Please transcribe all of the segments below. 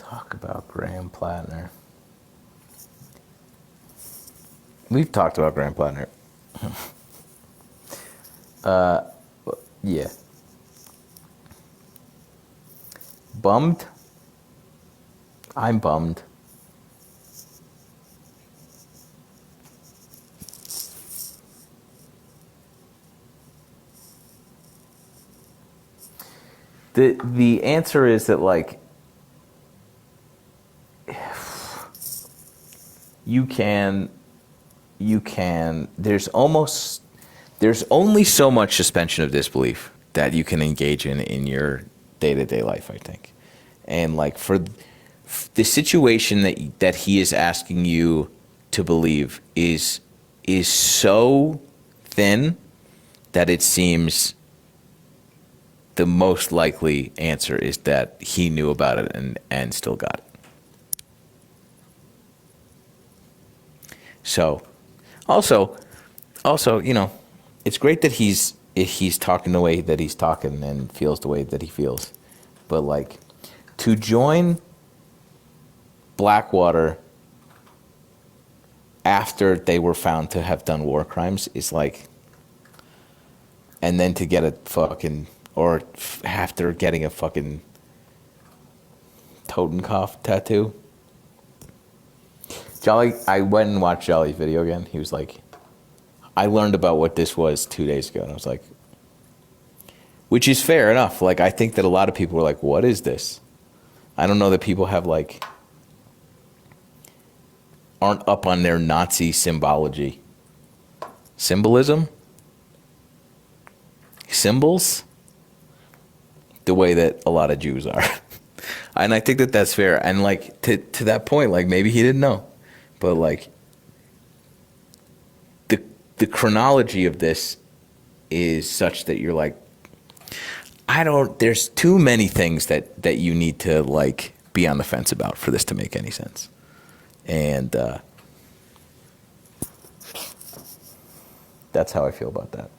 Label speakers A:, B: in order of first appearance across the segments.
A: Talk about Graham Plattner. We've talked about Graham Plattner. Yeah. Bummed? I'm bummed. The answer is that, like, you can there's only so much suspension of disbelief that you can engage in your day-to-day life, I think. And, like, for the situation that he is asking you to believe is so thin that it seems the most likely answer is that he knew about it and still got it. So, also, you know, it's great that he's talking the way that he's talking and feels the way that he feels. But, like, to join Blackwater after they were found to have done war crimes is like, and then to get a fucking, or after getting a fucking Totenkopf tattoo. Jolly, I went and watched Jolly's video again. He was like, I learned about what this was 2 days ago. And I was like, which is fair enough. Like, I think that a lot of people were like, what is this? I don't know that people have, like, aren't up on their Nazi symbolism? Symbols? The way that a lot of Jews are. And I think that that's fair. And, like, to that point, like, maybe he didn't know. But, like, the chronology of this is such that you're like, there's too many things that you need to, like, be on the fence about for this to make any sense. And that's how I feel about that.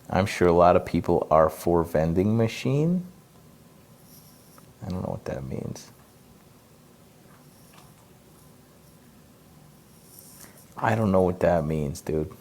A: I'm sure a lot of people are for vending machine. I don't know what that means. I don't know what that means, dude.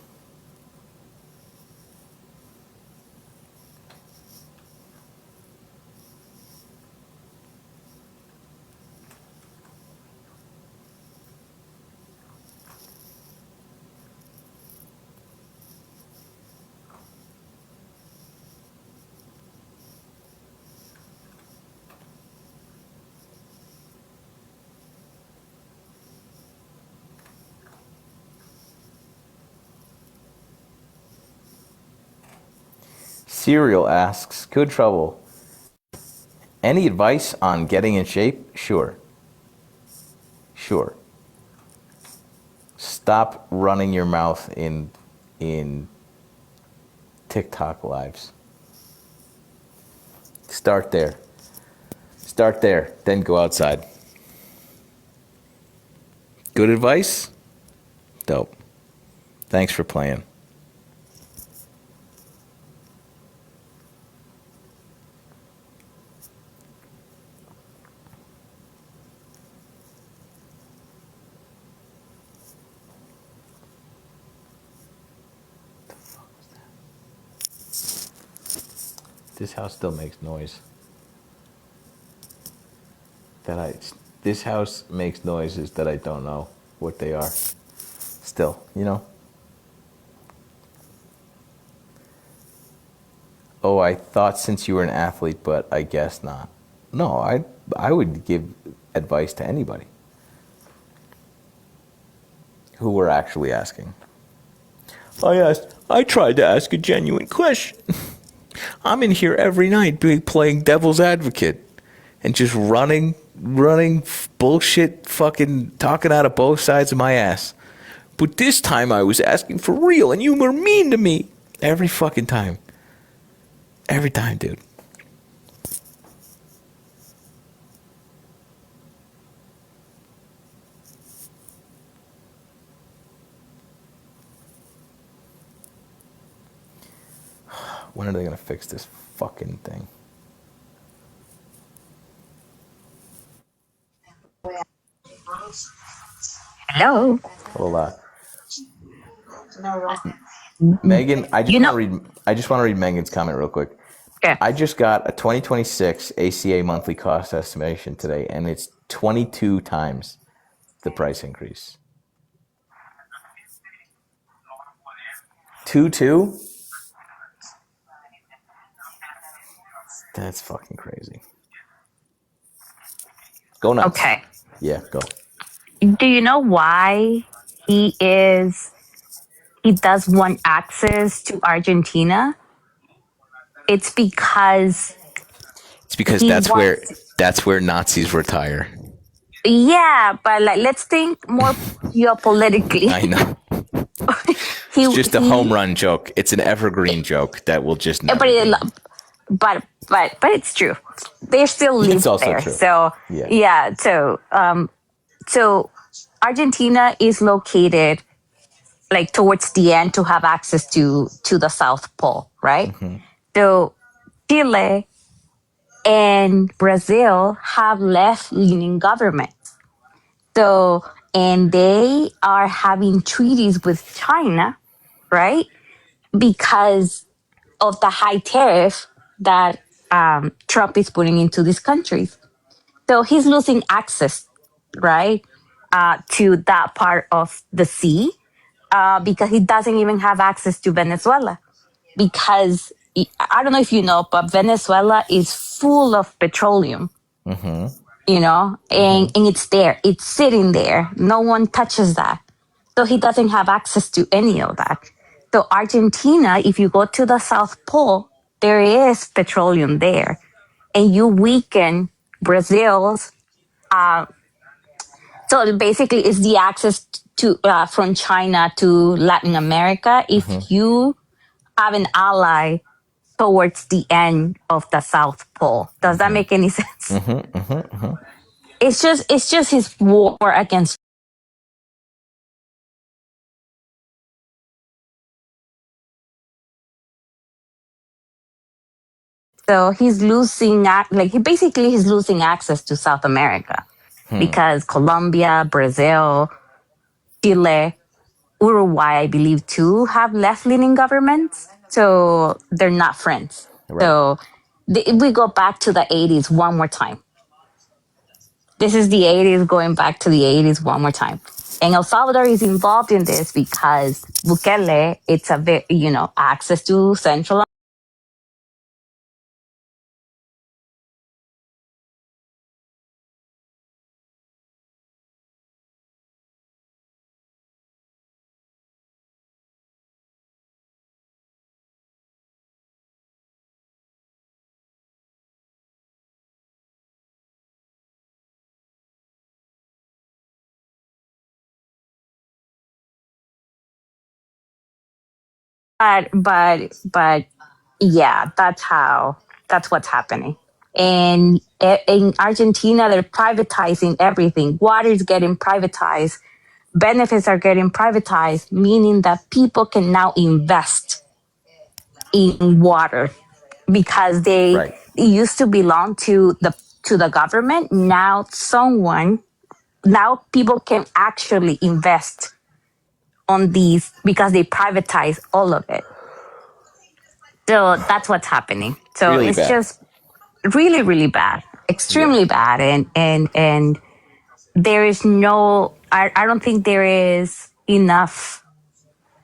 A: Serial asks, good trouble. Any advice on getting in shape? Sure. Stop running your mouth in TikTok lives. Start there. Then go outside. Good advice? Dope. Thanks for playing. This house still makes noise. This house makes noises that I don't know what they are. Still, you know. Oh, I thought since you were an athlete, but I guess not. No, I would give advice to anybody who were actually asking. I tried to ask a genuine question. I'm in here every night playing devil's advocate and just running bullshit, fucking talking out of both sides of my ass. But this time I was asking for real and you were mean to me. Every fucking time. Every time, dude. When are they gonna fix this fucking thing?
B: Hello.
A: Hold on. Megan, I just
B: You
A: want
B: know,
A: to read. I just want to read Megan's comment real quick.
B: yeah.
A: I just got a 2026 ACA monthly cost estimation today, and it's 22 times the price increase. 2.2? That's fucking crazy. Go nuts.
B: Okay.
A: Yeah, go.
B: Do you know why he is he does want access to Argentina? It's because
A: It's because
B: he wants.
A: that's where Nazis retire.
B: Yeah, but like let's think more geopolitically.
A: I know.
B: he
A: It's just a home
B: he
A: run joke. It's an evergreen joke that will just never.
B: but it, but it's true. They still live
A: It's also
B: there.
A: true.
B: So
A: Yeah.
B: yeah, so Argentina is located like towards the end to have access to the South Pole, right? So Chile and Brazil have left-leaning governments. So and they are having treaties with China, right? Because of the high tariff that Trump is putting into these countries. So he's losing access, right, to that part of the sea because he doesn't even have access to Venezuela. Because I don't know if you know, but Venezuela is full of petroleum, and it's there, it's sitting there. No one touches that. So he doesn't have access to any of that. So Argentina, if you go to the South Pole, there is petroleum there. And you weaken Brazil's. So basically, it's the access to from China to Latin America. If you have an ally towards the end of the South Pole, does that make any sense? It's just his war against. So he's losing, like he's losing access to South America because Colombia, Brazil, Chile, Uruguay, I believe, too, have left-leaning governments. So they're not friends.
A: Right.
B: So we go back to the 80s one more time. This is the 80s going back to the 80s one more time. And El Salvador is involved in this because Bukele, it's a very, access to Central. But yeah, that's what's happening. And in Argentina, they're privatizing everything. Water is getting privatized. Benefits are getting privatized, meaning that people can now invest in water because
A: Right.
B: it used to belong to the government. Now people can actually invest on these because they privatize all of it. So that's what's happening. So
A: Really
B: it's
A: bad.
B: just really, really bad, extremely bad. And there is I don't think there is enough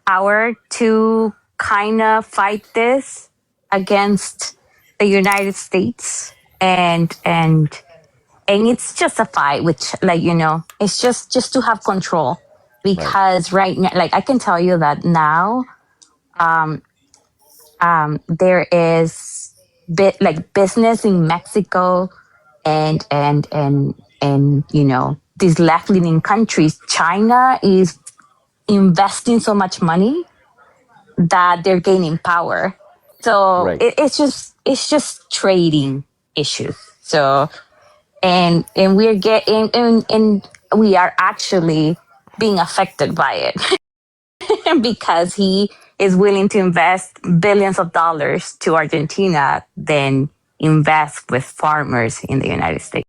B: power to kind of fight this against the United States. And it's just a fight, which, like, it's just to have control. Because right now, like, I can tell you that now, there is like business in Mexico and these left leaning countries. China is investing so much money that they're gaining power. So
A: Right.
B: it's just trading issues. So and we're getting and we are actually being affected by it because he is willing to invest billions of dollars to Argentina than invest with farmers in the United States.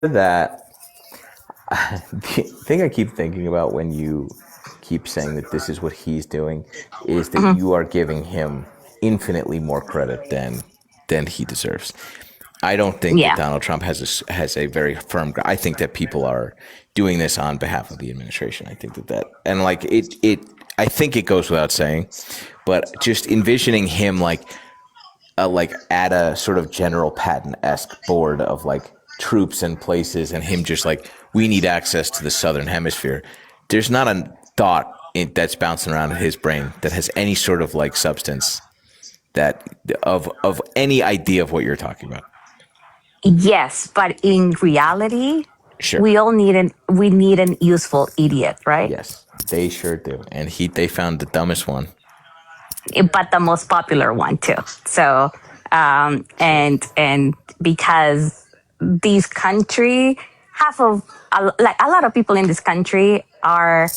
A: That the thing I keep thinking about when you keep saying that this is what he's doing is that you are giving him infinitely more credit than he deserves. I don't think that
B: Yeah.
A: Donald Trump has a very firm. I think that people are doing this on behalf of the administration. I think that and like it. I think it goes without saying, but just envisioning him like at a sort of General Patton-esque board of like troops and places, and him just like, we need access to the southern hemisphere. There's not a thought that's bouncing around in his brain that has any sort of like substance that of any idea of what you're talking about.
B: Yes, but in reality,
A: Sure.
B: we need an useful idiot, right?
A: Yes, they sure do, and they found the dumbest one.
B: But the most popular one too. So, and because this country, like a lot of people in this country are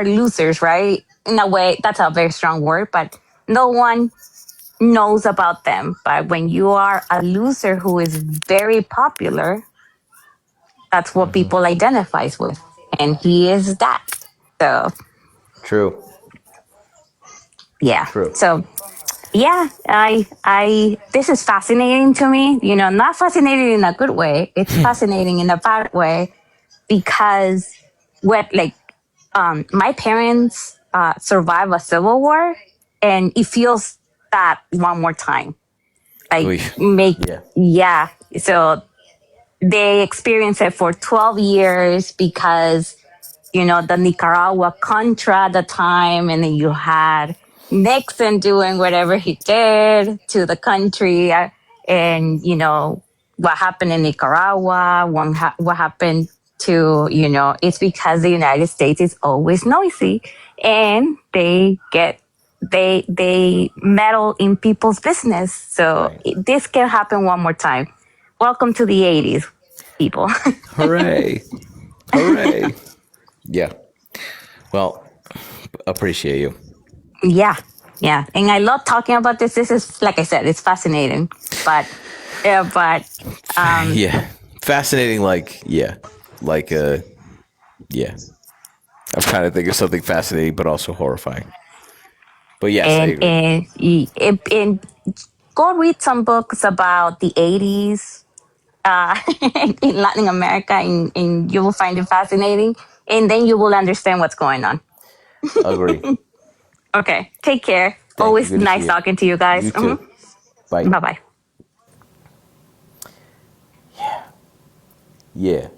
B: losers, right? In a way, that's a very strong word, but no one knows about them. But when you are a loser who is very popular, that's what people identifies with, and he is that. So
A: True.
B: yeah.
A: True.
B: So yeah, this is fascinating to me. You know, not fascinating in a good way. It's fascinating in a bad way because my parents survived a civil war, and it feels that one more time. Like
A: Oy.
B: yeah. So they experienced it for 12 years because the Nicaragua Contra at the time, and then you had Nixon doing whatever he did to the country, and what happened in Nicaragua, what happened to it's because the United States is always noisy, and they meddle in people's business. So
A: Right.
B: this can happen one more time. Welcome to the 80s, people.
A: Hooray! Hooray! Yeah. Well, appreciate you.
B: Yeah, yeah, and I love talking about this. This is, like I said, it's fascinating, but
A: Yeah. Fascinating. Like yeah. I'm trying to think of something fascinating, but also horrifying. But yes, I
B: and
A: agree.
B: and go read some books about the 80s in Latin America, and you will find it fascinating, and then you will understand what's going on.
A: Agree.
B: Okay, take care.
A: Thank you.
B: Always
A: Good to see
B: nice
A: you.
B: talking to you guys.
A: You too. Bye.
B: Bye bye.
A: Yeah.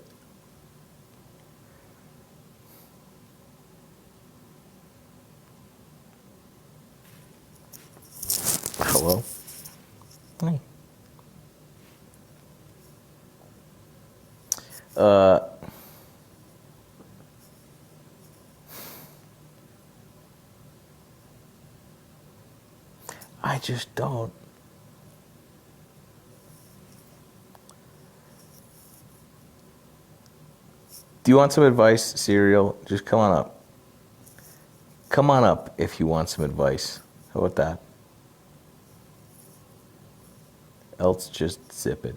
A: Hello. Hi. I just don't. Do you want some advice, Serial? Just come on up. Come on up if you want some advice. How about that? Else, just zip it.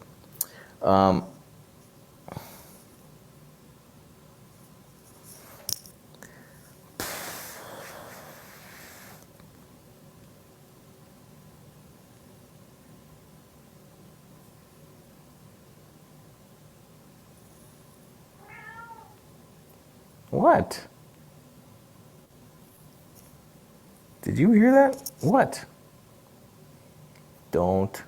A: What? Did you hear that? What? Don't.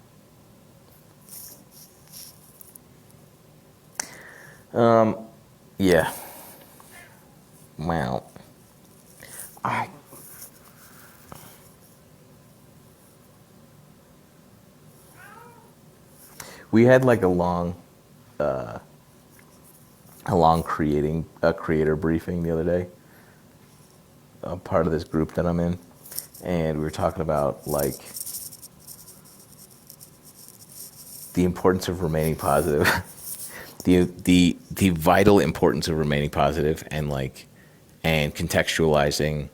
A: Yeah. Well, I. We had like a long creator briefing the other day. A part of this group that I'm in, and we were talking about like the importance of remaining positive, the vital importance of remaining positive, and like, and contextualizing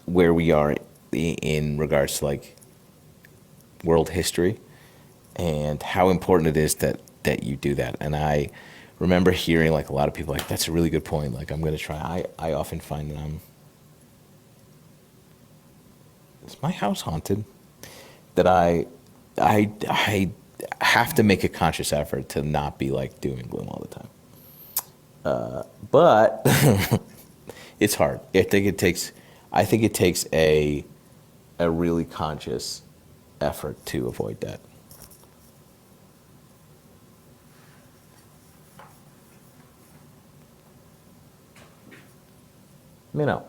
A: where we are in regards to like world history, and how important it is that you do that. And I remember hearing like a lot of people like, that's a really good point. Like, I'm going to try. I often find that is my house haunted? That I have to make a conscious effort to not be like doom and gloom all the time. But it's hard. I think it takes a really conscious effort to avoid that. You know.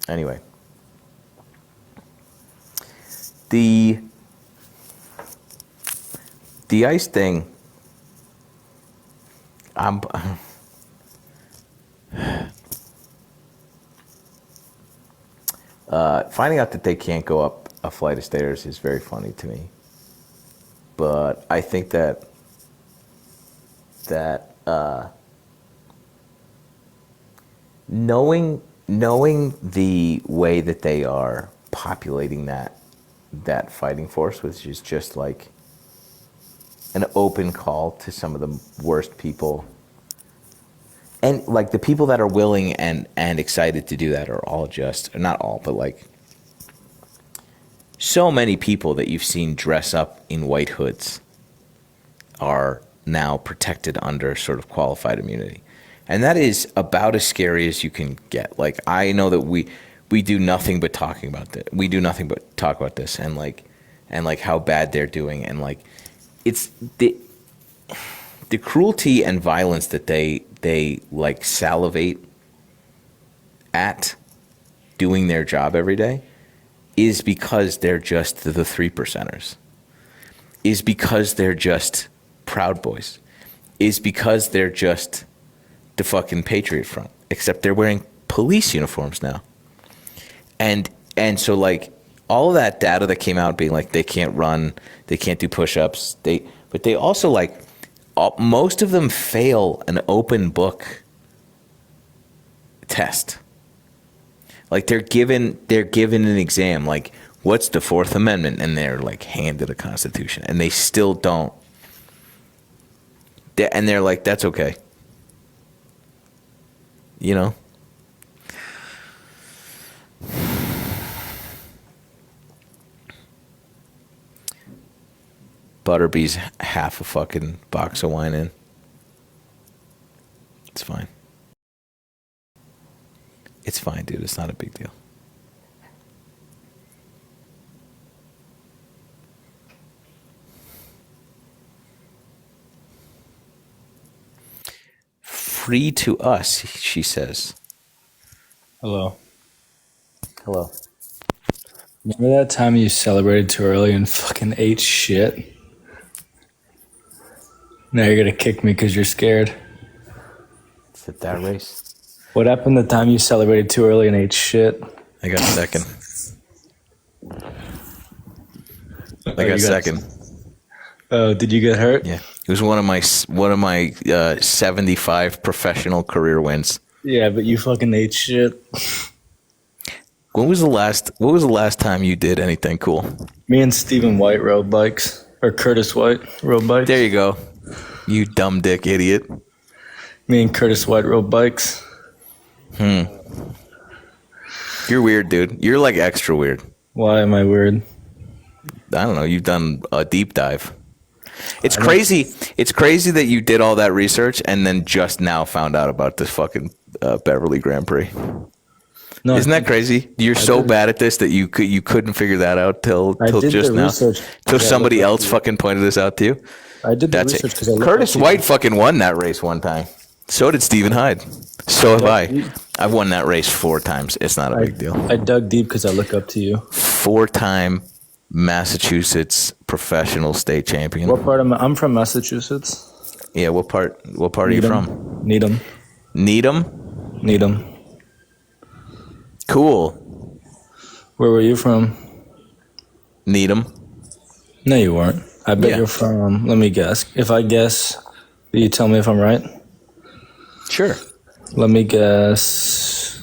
A: Anyway. The ice thing, I'm finding out that they can't go up a flight of stairs is very funny to me. But I think that knowing the way that they are populating that fighting force, which is just like an open call to some of the worst people, and like the people that are willing and excited to do that are all just, not all, but like so many people that you've seen dress up in white hoods are now protected under sort of qualified immunity. And that is about as scary as you can get. Like, I know that we do nothing but talking about this. We do nothing but talk about this and like how bad they're doing, and like it's the cruelty and violence that they like salivate at doing their job every day is because they're just the 3%ers. Is because they're just Proud Boys. Is because they're just the fucking Patriot Front, except they're wearing police uniforms now. And so like all of that data that came out being like they can't run, they can't do push-ups, but they also like most of them fail an open book test. Like they're given an exam like, what's the Fourth Amendment, and they're like handed a Constitution and they still don't. And they're like, that's okay. You know? Butterbee's half a fucking box of wine in. It's fine. It's fine, dude. It's not a big deal. Free to us, she says.
C: Hello.
A: Hello.
C: Remember that time you celebrated too early and fucking ate shit? Now you're gonna kick me because you're scared.
A: It's at that race.
C: What happened the time you celebrated too early and ate shit?
A: I got second. I got second.
C: Oh, did you get hurt?
A: Yeah, it was one of my 75 professional career wins.
C: Yeah, but you fucking ate shit.
A: What was the last time you did anything cool?
C: Me and Stephen White rode bikes. Or Curtis White rode bikes.
A: There you go. You dumb dick idiot.
C: Me and Curtis White rode bikes.
A: You're weird, dude. You're like extra weird.
C: Why am I weird?
A: I don't know. You've done a deep dive. It's crazy. It's crazy that you did all that research and then just now found out about this fucking Beverly Grand Prix.
C: No,
A: Isn't that crazy? You're so bad at this that you couldn't figure that out till just now. Till somebody else fucking pointed this out to you.
C: I did the research because
A: Curtis White fucking won that race one time. So did Stephen Hyde. So have I. I've won that race 4 times. It's not a big deal.
C: I dug deep because I look up to you.
A: 4-time Massachusetts professional state champion.
C: What part of I'm from Massachusetts.
A: Yeah, what part are you from?
C: Needham.
A: Needham? Cool.
C: Where were you from?
A: Needham.
C: No, you weren't. I bet
A: Yeah.
C: you're from. Let me guess. If I guess, will you tell me if I'm right?
A: Sure.
C: Let me guess.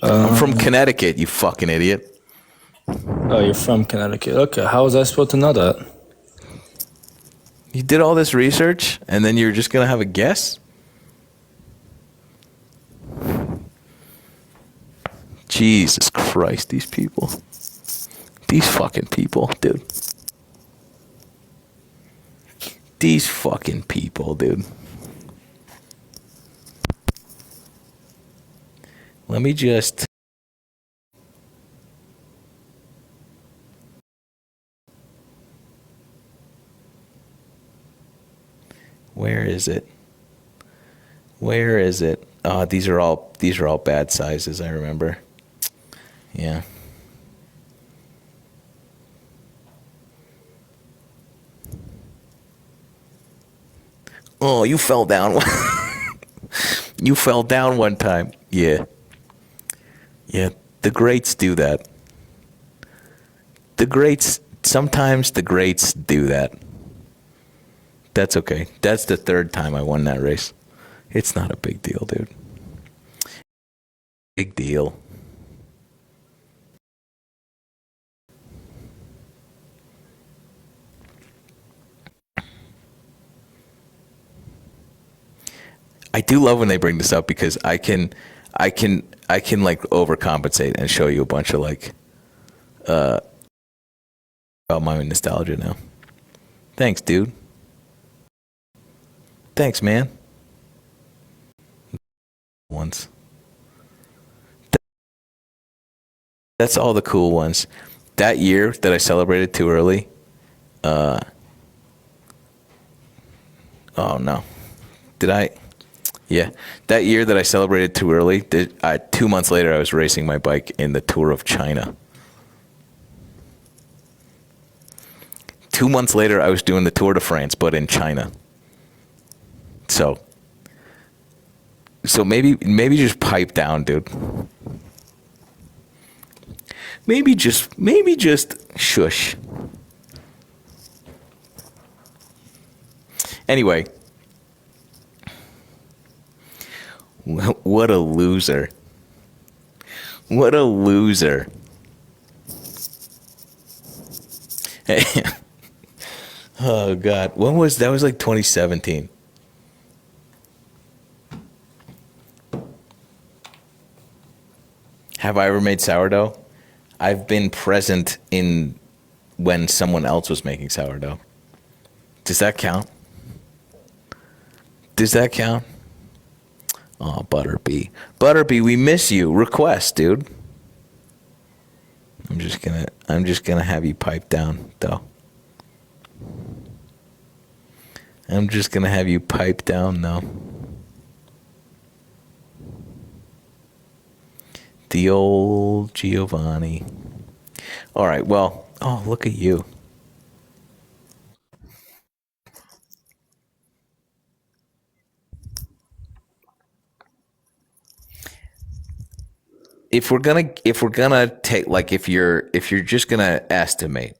A: I'm from Connecticut, you fucking idiot.
C: Oh, you're from Connecticut. Okay, how was I supposed to know that?
A: You did all this research and then you're just going to have a guess? Jesus Christ, these people. These fucking people, dude. These fucking people, dude. Let me just... Where is it? Where is it? Oh, these are all bad sizes, I remember. Yeah. Oh, you fell down. You fell down one time. Yeah. Yeah, the greats do that. Sometimes the greats do that. That's okay. That's the third time I won that race. It's not a big deal, dude. Big deal. I do love when they bring this up because I can like overcompensate and show you a bunch of like about my nostalgia now. Thanks, dude. Thanks, man. Ones. That's all the cool ones. That year that I celebrated too early. Oh no. Did I? Yeah, that year that I celebrated too early, 2 months later I was racing my bike in the Tour of China. 2 months later I was doing the Tour de France, but in China. So maybe just pipe down, dude. Maybe just shush. Anyway. What a loser. What a loser. Oh God. When was that? Was like 2017. Have I ever made sourdough? I've been present in when someone else was making sourdough. Does that count? Does that count? Oh, Butterbee. Butterbee, we miss you. Request, dude. I'm just gonna have you pipe down, though. I'm just gonna have you pipe down, though. The old Giovanni. All right, well, oh, look at you. If we're gonna take, like, if you're just gonna estimate,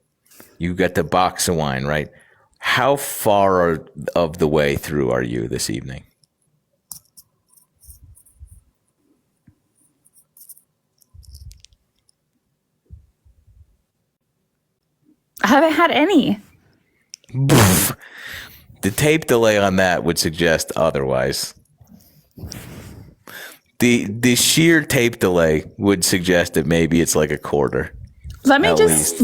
A: you got the box of wine, right? How far of the way through are you this evening?
D: I haven't had any.
A: The tape delay on that would suggest otherwise. The sheer tape delay would suggest that maybe it's like a quarter.
D: Let me
A: At
D: just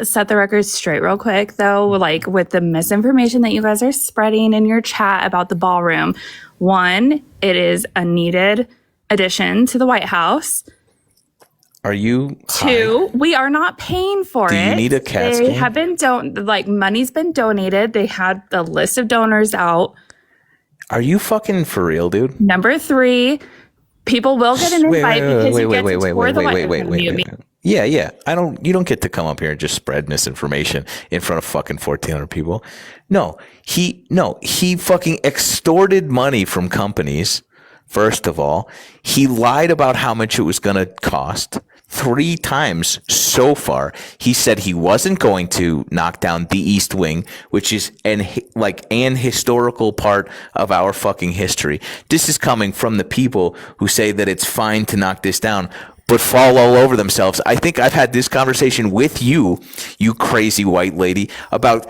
D: set the record straight real quick though, like with the misinformation that you guys are spreading in your chat about the ballroom. One, it is a needed addition to the White House.
A: Are you
D: Two, we are not paying for it.
A: Do you need a CAT
D: They
A: scan?
D: have been money's been donated. They had the list of donors out.
A: Are you fucking for real, dude?
D: Number three, people will get an invite because you get to tour the White House.
A: Yeah. You don't get to come up here and just spread misinformation in front of fucking 1,400 people. No, he fucking extorted money from companies. First of all, he lied about how much it was going to cost 3 times so far. He said he wasn't going to knock down the East Wing, which is an historical part of our fucking history. This is coming from the people who say that it's fine to knock this down, but fall all over themselves. I think I've had this conversation with you, you crazy white lady, about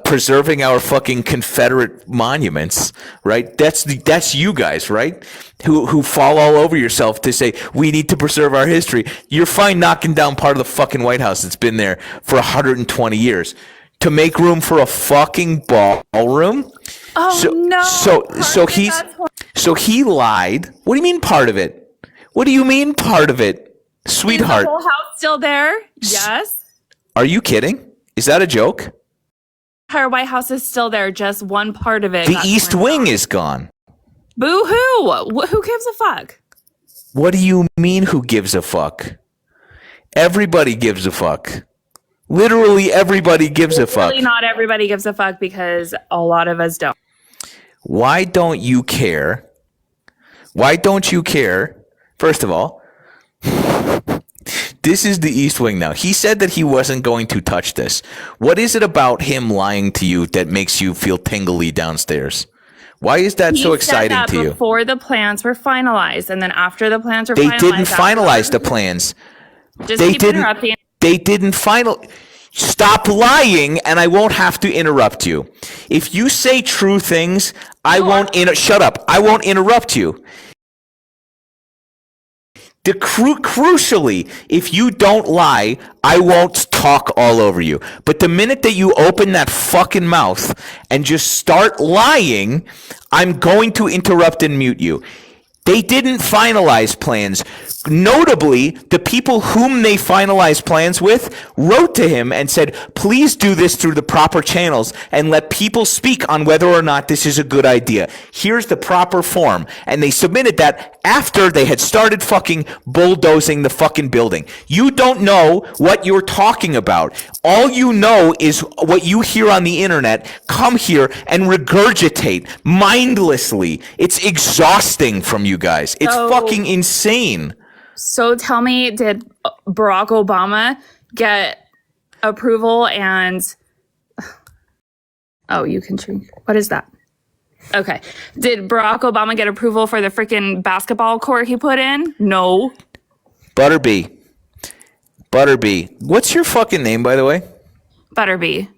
A: preserving our fucking Confederate monuments, right? That's you guys, right? Who fall all over yourself to say we need to preserve our history. You're fine knocking down part of the fucking White House that's been there for 120 years to make room for a fucking ballroom. So he lied. What do you mean part of it? What do you mean part of it? Sweetheart.
D: Is the whole house still there? Yes.
A: Are you kidding? Is that a joke?
D: Her White House is still there. Just one part of it.
A: The East Wing is gone.
D: Boo hoo. Who gives a fuck?
A: What do you mean who gives a fuck? Everybody gives a fuck. Literally everybody gives a fuck.
D: Really not everybody gives a fuck because a lot of us don't.
A: Why don't you care? Why don't you care? First of all, this is the East Wing now. He said that he wasn't going to touch this. What is it about him lying to you that makes you feel tingly downstairs? Why is that so exciting to you?
D: Before the plans were finalized, and then after the plans were
A: They
D: finalized.
A: didn't finalize the plans.
D: Just keep interrupting.
A: They didn't Stop lying, and I won't have to interrupt you. If you say true things, I won't. Shut up. I won't interrupt you. Crucially, if you don't lie, I won't talk all over you. But the minute that you open that fucking mouth and just start lying, I'm going to interrupt and mute you. They didn't finalize plans. Notably, the people whom they finalized plans with wrote to him and said, please do this through the proper channels and let people speak on whether or not this is a good idea. Here's the proper form. And they submitted that after they had started fucking bulldozing the fucking building. You don't know what you're talking about. All you know is what you hear on the internet. Come here and regurgitate mindlessly. It's exhausting from you guys. It's fucking insane.
D: So tell me, did Barack Obama get approval and... Oh, you can drink. What is that? Okay. Did Barack Obama get approval for the freaking basketball court he put in? No.
A: Butterby. What's your fucking name, by the way?
D: Butterby.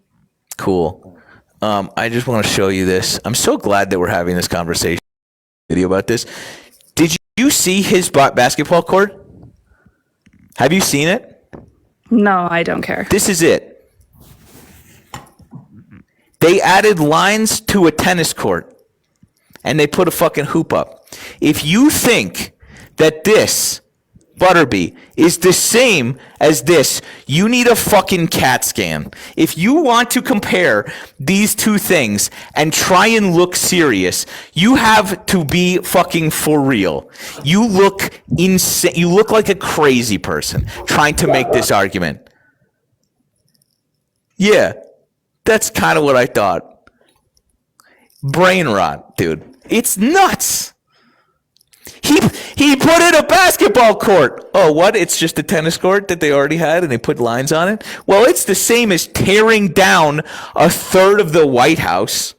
A: Cool. I just want to show you this. I'm so glad that we're having this conversation video about this. Did you see his basketball court? Have you seen it?
D: No, I don't care.
A: This is it. They added lines to a tennis court and they put a fucking hoop up. If you think that this, Butterby, is the same as this, you need a fucking CAT scan. If you want to compare these two things and try and look serious, you have to be fucking for real. You look insane. You look like a crazy person trying to make this argument. Yeah, that's kind of what I thought. Brain rot, dude. It's nuts. He put in a basketball court. Oh, what? It's just a tennis court that they already had and they put lines on it? Well, it's the same as tearing down a third of the White House.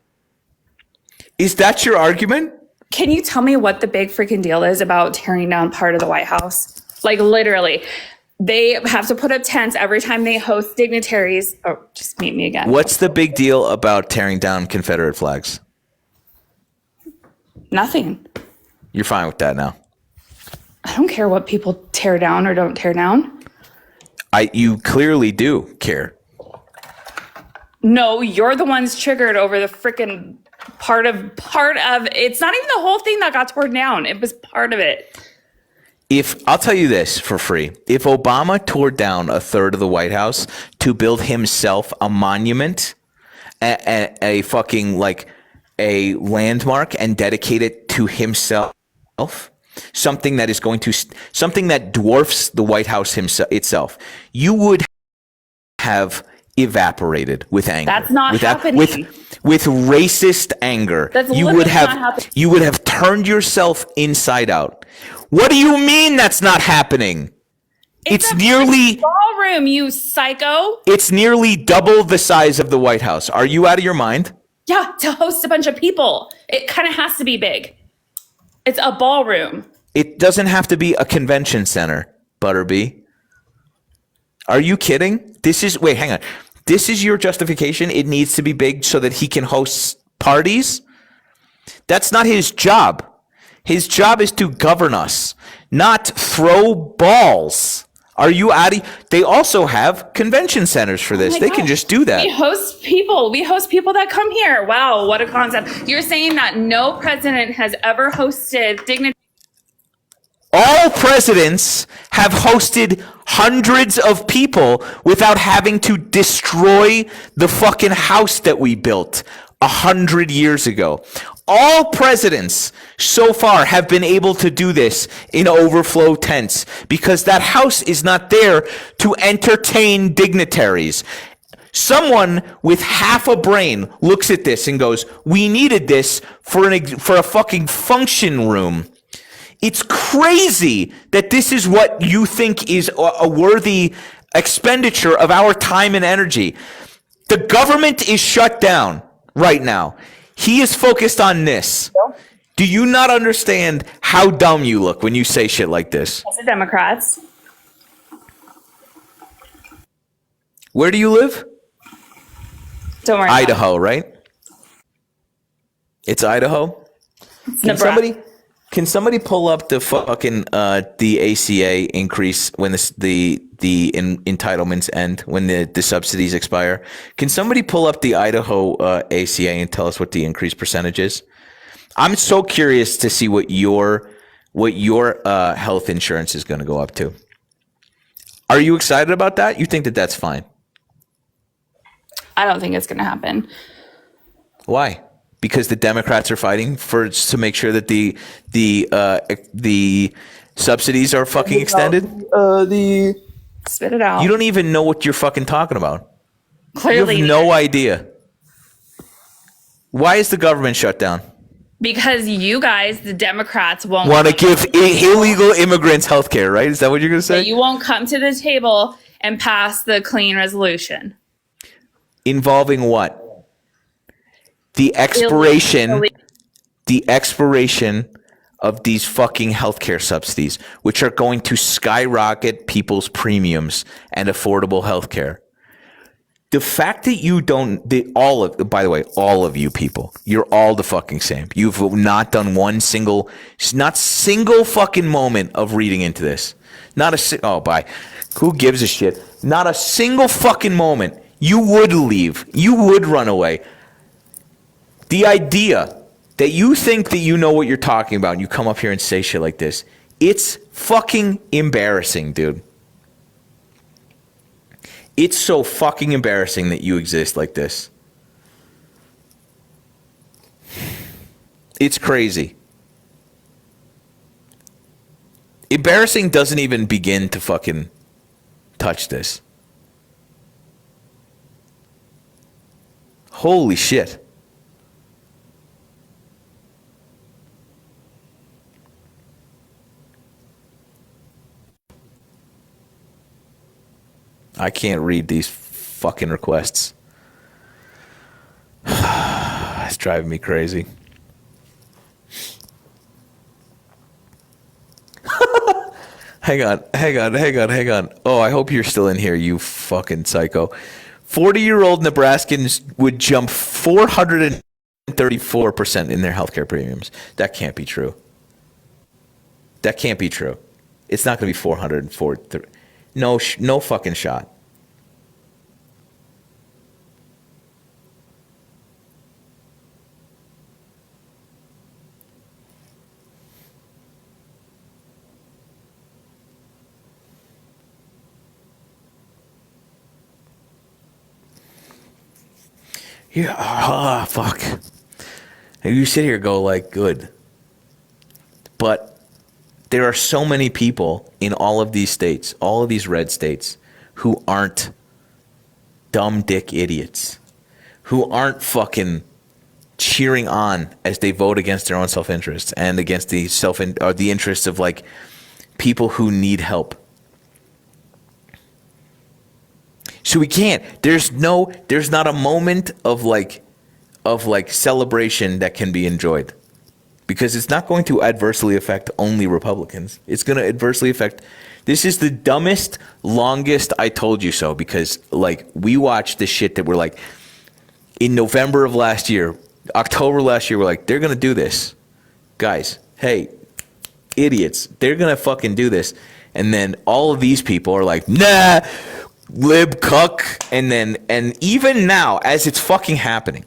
A: Is that your argument?
D: Can you tell me what the big freaking deal is about tearing down part of the White House? Like, literally, they have to put up tents every time they host dignitaries. Oh, just meet me again.
A: What's the big deal about tearing down Confederate flags?
D: Nothing.
A: You're fine with that now?
D: I don't care what people tear down or don't tear down.
A: You clearly do care.
D: No, you're the ones triggered over the freaking part of it's not even the whole thing that got torn down. It was part of it.
A: I'll tell you this for free. If Obama tore down a third of the White House to build himself a monument, a fucking like a landmark and dedicate it to himself, something that dwarfs the White House itself, you would have evaporated with anger.
D: That's not happening.
A: With racist anger.
D: That's
A: you
D: literally
A: would have
D: not happening.
A: You would have turned yourself inside out. What do you mean that's not happening? It's
D: a
A: nearly
D: ballroom, you psycho.
A: it's nearly double the size of the White House. Are you out of your mind?
D: Yeah, to host a bunch of people. It kind of has to be big. It's a ballroom.
A: It doesn't have to be a convention center, Butterbee. Are you kidding? Wait, hang on. This is your justification? It needs to be big so that he can host parties? That's not his job. His job is to govern us, not throw balls. Are you out of? They also have convention centers for this.
D: Oh my
A: They
D: God.
A: can just do that.
D: We host people. We host people that come here. Wow, what a concept. You're saying that no president has ever hosted dignity.
A: All presidents have hosted hundreds of people without having to destroy the fucking house that we built 100 years ago. All presidents so far have been able to do this in overflow tents because that house is not there to entertain dignitaries. Someone with half a brain looks at this and goes, "We needed this for a fucking function room." It's crazy that this is what you think is a worthy expenditure of our time and energy. The government is shut down right now. He is focused on this. Do you not understand how dumb you look when you say shit like this?
D: The Democrats.
A: Where do you live?
D: Don't worry. about it.
A: Idaho, right? It's Idaho?
D: Nebraska.
A: Can somebody pull up the fucking the ACA increase when the entitlements end, when the subsidies expire? Can somebody pull up the Idaho ACA and tell us what the increase percentage is? I'm so curious to see what your health insurance is going to go up to. Are you excited about that? You think that that's fine?
D: I don't think it's going to happen.
A: Why? Because the Democrats are fighting to make sure that the subsidies are fucking extended.
D: Spit it out.
A: You don't even know what you're fucking talking about.
D: Clearly,
A: You have no idea. Why is the government shut down?
D: because you guys, the Democrats, won't
A: Want to give illegal immigrants health care, right? Is that what you're going to say?
D: You won't come to the table and pass the clean resolution.
A: Involving what? The expiration of these fucking healthcare subsidies, which are going to skyrocket people's premiums and affordable healthcare. The fact that you don't, by the way, all of you people, you're all the fucking same. You've not done not single fucking moment of reading into this. Who gives a shit? Not a single fucking moment. You would leave. You would run away. The idea that you think that you know what you're talking about and you come up here and say shit like this, it's fucking embarrassing, dude. It's so fucking embarrassing that you exist like this. It's crazy. Embarrassing doesn't even begin to fucking touch this. Holy shit. I can't read these fucking requests. It's driving me crazy. Hang on. Oh, I hope you're still in here, you fucking psycho. 40-year-old Nebraskans would jump 434% in their healthcare premiums. That can't be true. That can't be true. It's not going to be 404. No fucking shot. Yeah, fuck. And you sit here and go like, good. But there are so many people in all of these states, all of these red states, who aren't dumb dick idiots, who aren't fucking cheering on as they vote against their own self-interest and against the interests of like people who need help. So we can't. There's not a moment of like celebration that can be enjoyed, because it's not going to adversely affect only Republicans. It's going to adversely affect. This is the dumbest, longest I told you so, because like we watched the shit that we're like in November of last year, October last year, we're like, they're going to do this. Guys, hey, idiots, they're going to fucking do this. And then all of these people are like, nah, lib cuck. And even now, as it's fucking happening,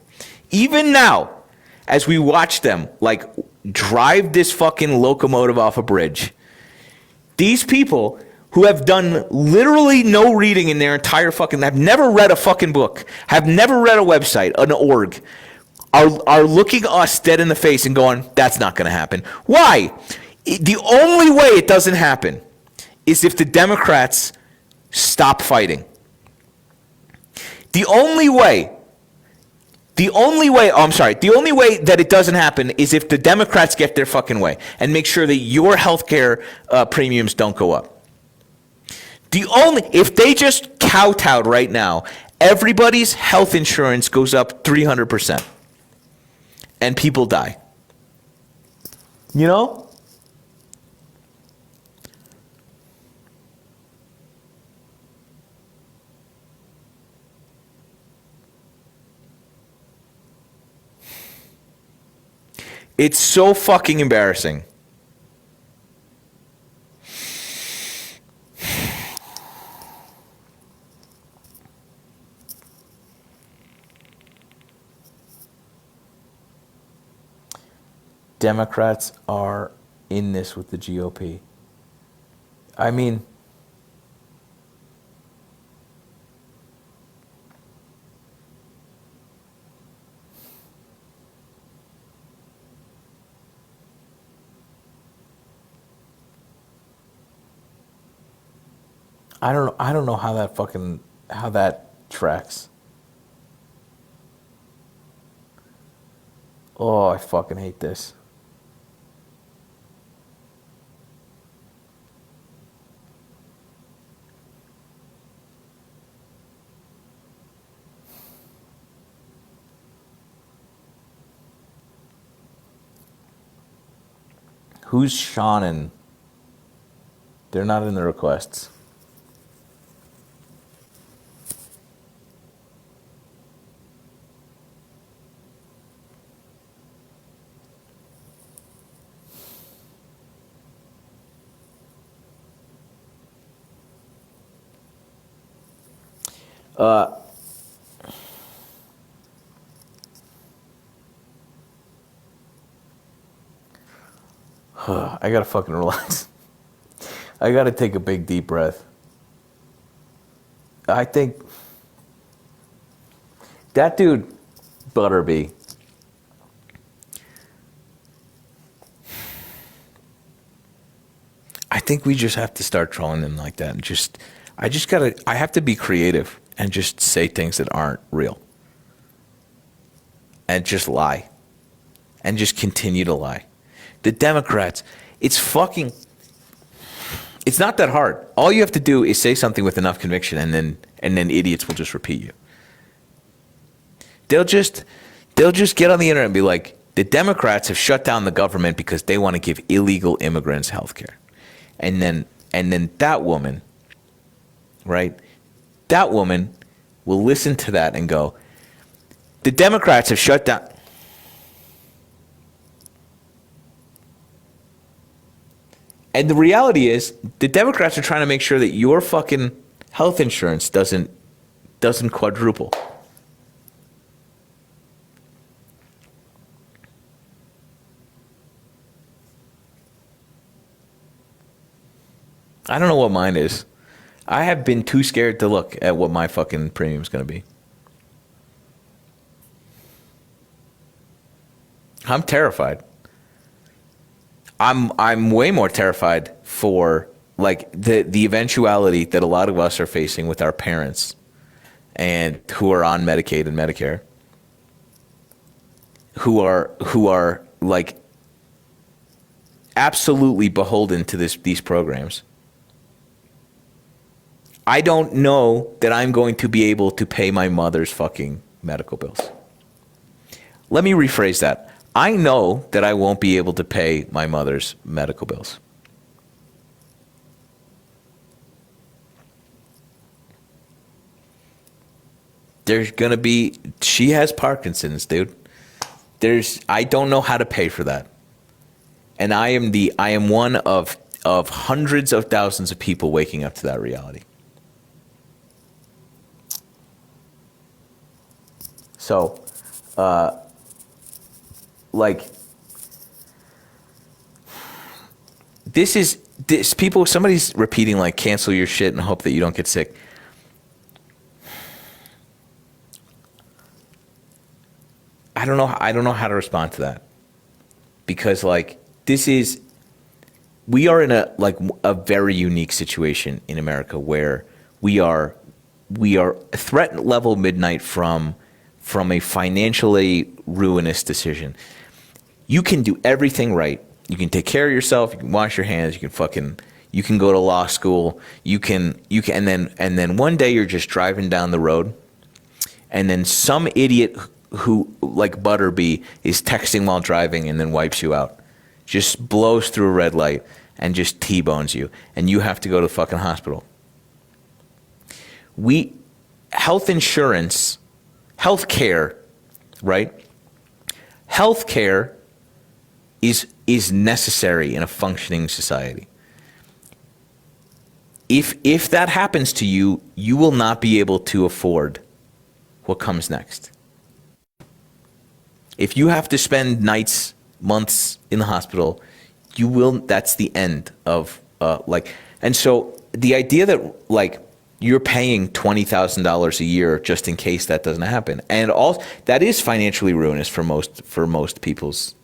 A: even now, as we watch them like drive this fucking locomotive off a bridge, these people who have done literally no reading in their entire fucking, have never read a fucking book, have never read a website, an org, are looking us dead in the face and going, that's not going to happen. Why? The only way it doesn't happen is if the Democrats stop fighting. The only way that it doesn't happen is if the Democrats get their fucking way and make sure that your healthcare premiums don't go up. If they just kowtowed right now, everybody's health insurance goes up 300% and people die. You know? It's so fucking embarrassing. Democrats are in this with the GOP. I mean, I don't know how that tracks. Oh, I fucking hate this. Who's Shannon? They're not in the requests. I gotta fucking relax. I gotta take a big deep breath. I think that dude, Butterby, I think we just have to start trolling him like that, and I have to be creative and just say things that aren't real. And just lie. And just continue to lie. The Democrats, it's not that hard. All you have to do is say something with enough conviction, and then idiots will just repeat you. They'll just get on the internet and be like, the Democrats have shut down the government because they want to give illegal immigrants health care. And then that woman, right? That woman will listen to that and go, the Democrats have shut down. And the reality is, the Democrats are trying to make sure that your fucking health insurance doesn't quadruple. I don't know what mine is. I have been too scared to look at what my fucking premium's going to be. I'm terrified. I'm way more terrified for like the eventuality that a lot of us are facing with our parents and who are on Medicaid and Medicare, who are like absolutely beholden to these programs. I don't know that I'm going to be able to pay my mother's fucking medical bills. Let me rephrase that. I know that I won't be able to pay my mother's medical bills. There's going to be, she has Parkinson's, dude. I don't know how to pay for that. And I am one of hundreds of thousands of people waking up to that reality. So, somebody's repeating like, cancel your shit and hope that you don't get sick. I don't know how to respond to that, because like we are in a very unique situation in America where we are threat level midnight from a financially ruinous decision. You can do everything right. You can take care of yourself. You can wash your hands. You can go to law school. And then one day you're just driving down the road, and then some idiot who, like Butterby, is texting while driving and then wipes you out, just blows through a red light and just T-bones you, and you have to go to the fucking hospital. Health insurance, healthcare, right? Healthcare is necessary in a functioning society. If that happens to you, you will not be able to afford what comes next. If you have to spend nights, months in the hospital, that's the end of and so the idea that like you're paying $20,000 a year just in case that doesn't happen, and all that is financially ruinous for most people's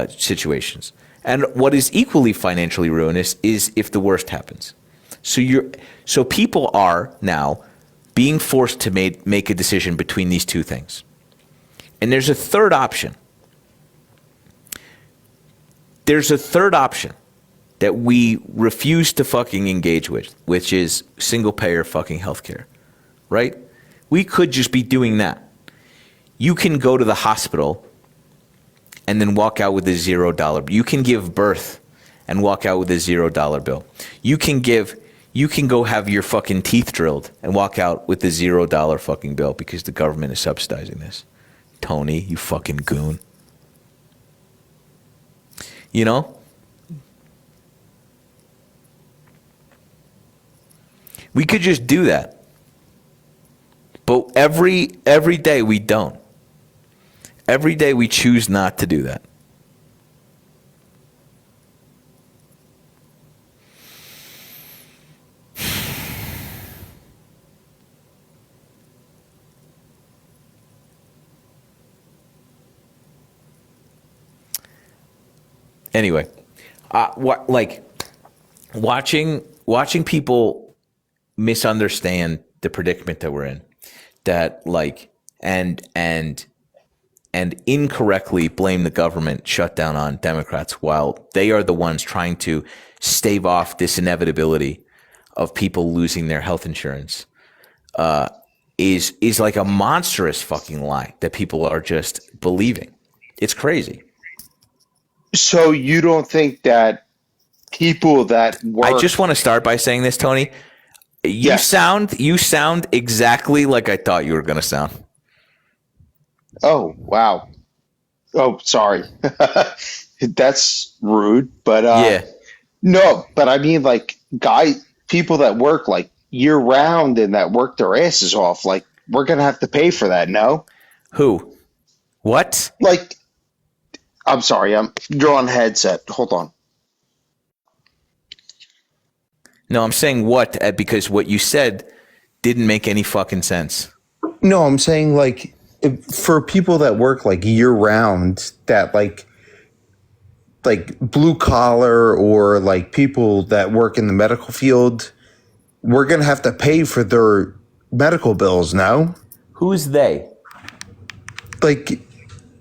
A: situations. And what is equally financially ruinous is if the worst happens. So people are now being forced to make a decision between these two things. And there's a third option. There's a third option that we refuse to fucking engage with, which is single payer fucking healthcare, right? We could just be doing that. You can go to the hospital and then walk out with a $0. You can give birth and walk out with a $0 bill. You can go have your fucking teeth drilled and walk out with a $0 fucking bill because the government is subsidizing this. Tony, you fucking goon. You know? We could just do that. But every day we don't. Every day we choose not to do that. Anyway, watching people misunderstand the predicament that we're in, that like and incorrectly blame the government shutdown on Democrats while they are the ones trying to stave off this inevitability of people losing their health insurance, is like a monstrous fucking lie that people are just believing. It's crazy.
E: So you don't think that people that work...
A: I just want to start by saying this, Tony. You sound exactly like I thought you were going to sound.
E: Oh, wow. Oh, sorry. That's rude, but
A: yeah.
E: No, but I mean like people that work like year round and that work their asses off, like we're going to have to pay for that, no?
A: Who? What?
E: Like, I'm sorry, you're on headset. Hold on.
A: No, I'm saying what, because what you said didn't make any fucking sense.
E: No, I'm saying like for people that work like year round, that like blue collar or like people that work in the medical field, we're going to have to pay for their medical bills now.
A: Who's they?
E: Like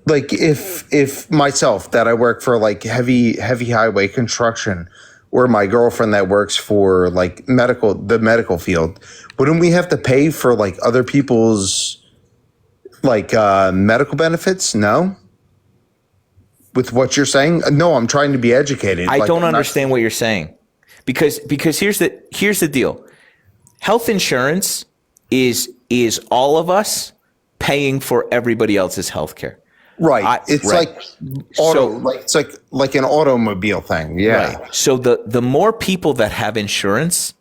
E: if myself, that I work for like heavy highway construction, or my girlfriend that works for like the medical field, wouldn't we have to pay for like other people's like medical benefits? No. With what you're saying? No, I'm trying to be educated.
A: I
E: Like,
A: don't
E: I'm not-
A: understand what you're saying, because here's the deal. Health insurance is all of us paying for everybody else's health care.
E: Right. It's
A: right.
E: like auto,
A: So-
E: like it's like an automobile thing. Yeah.
A: Right. So the more people that have insurance,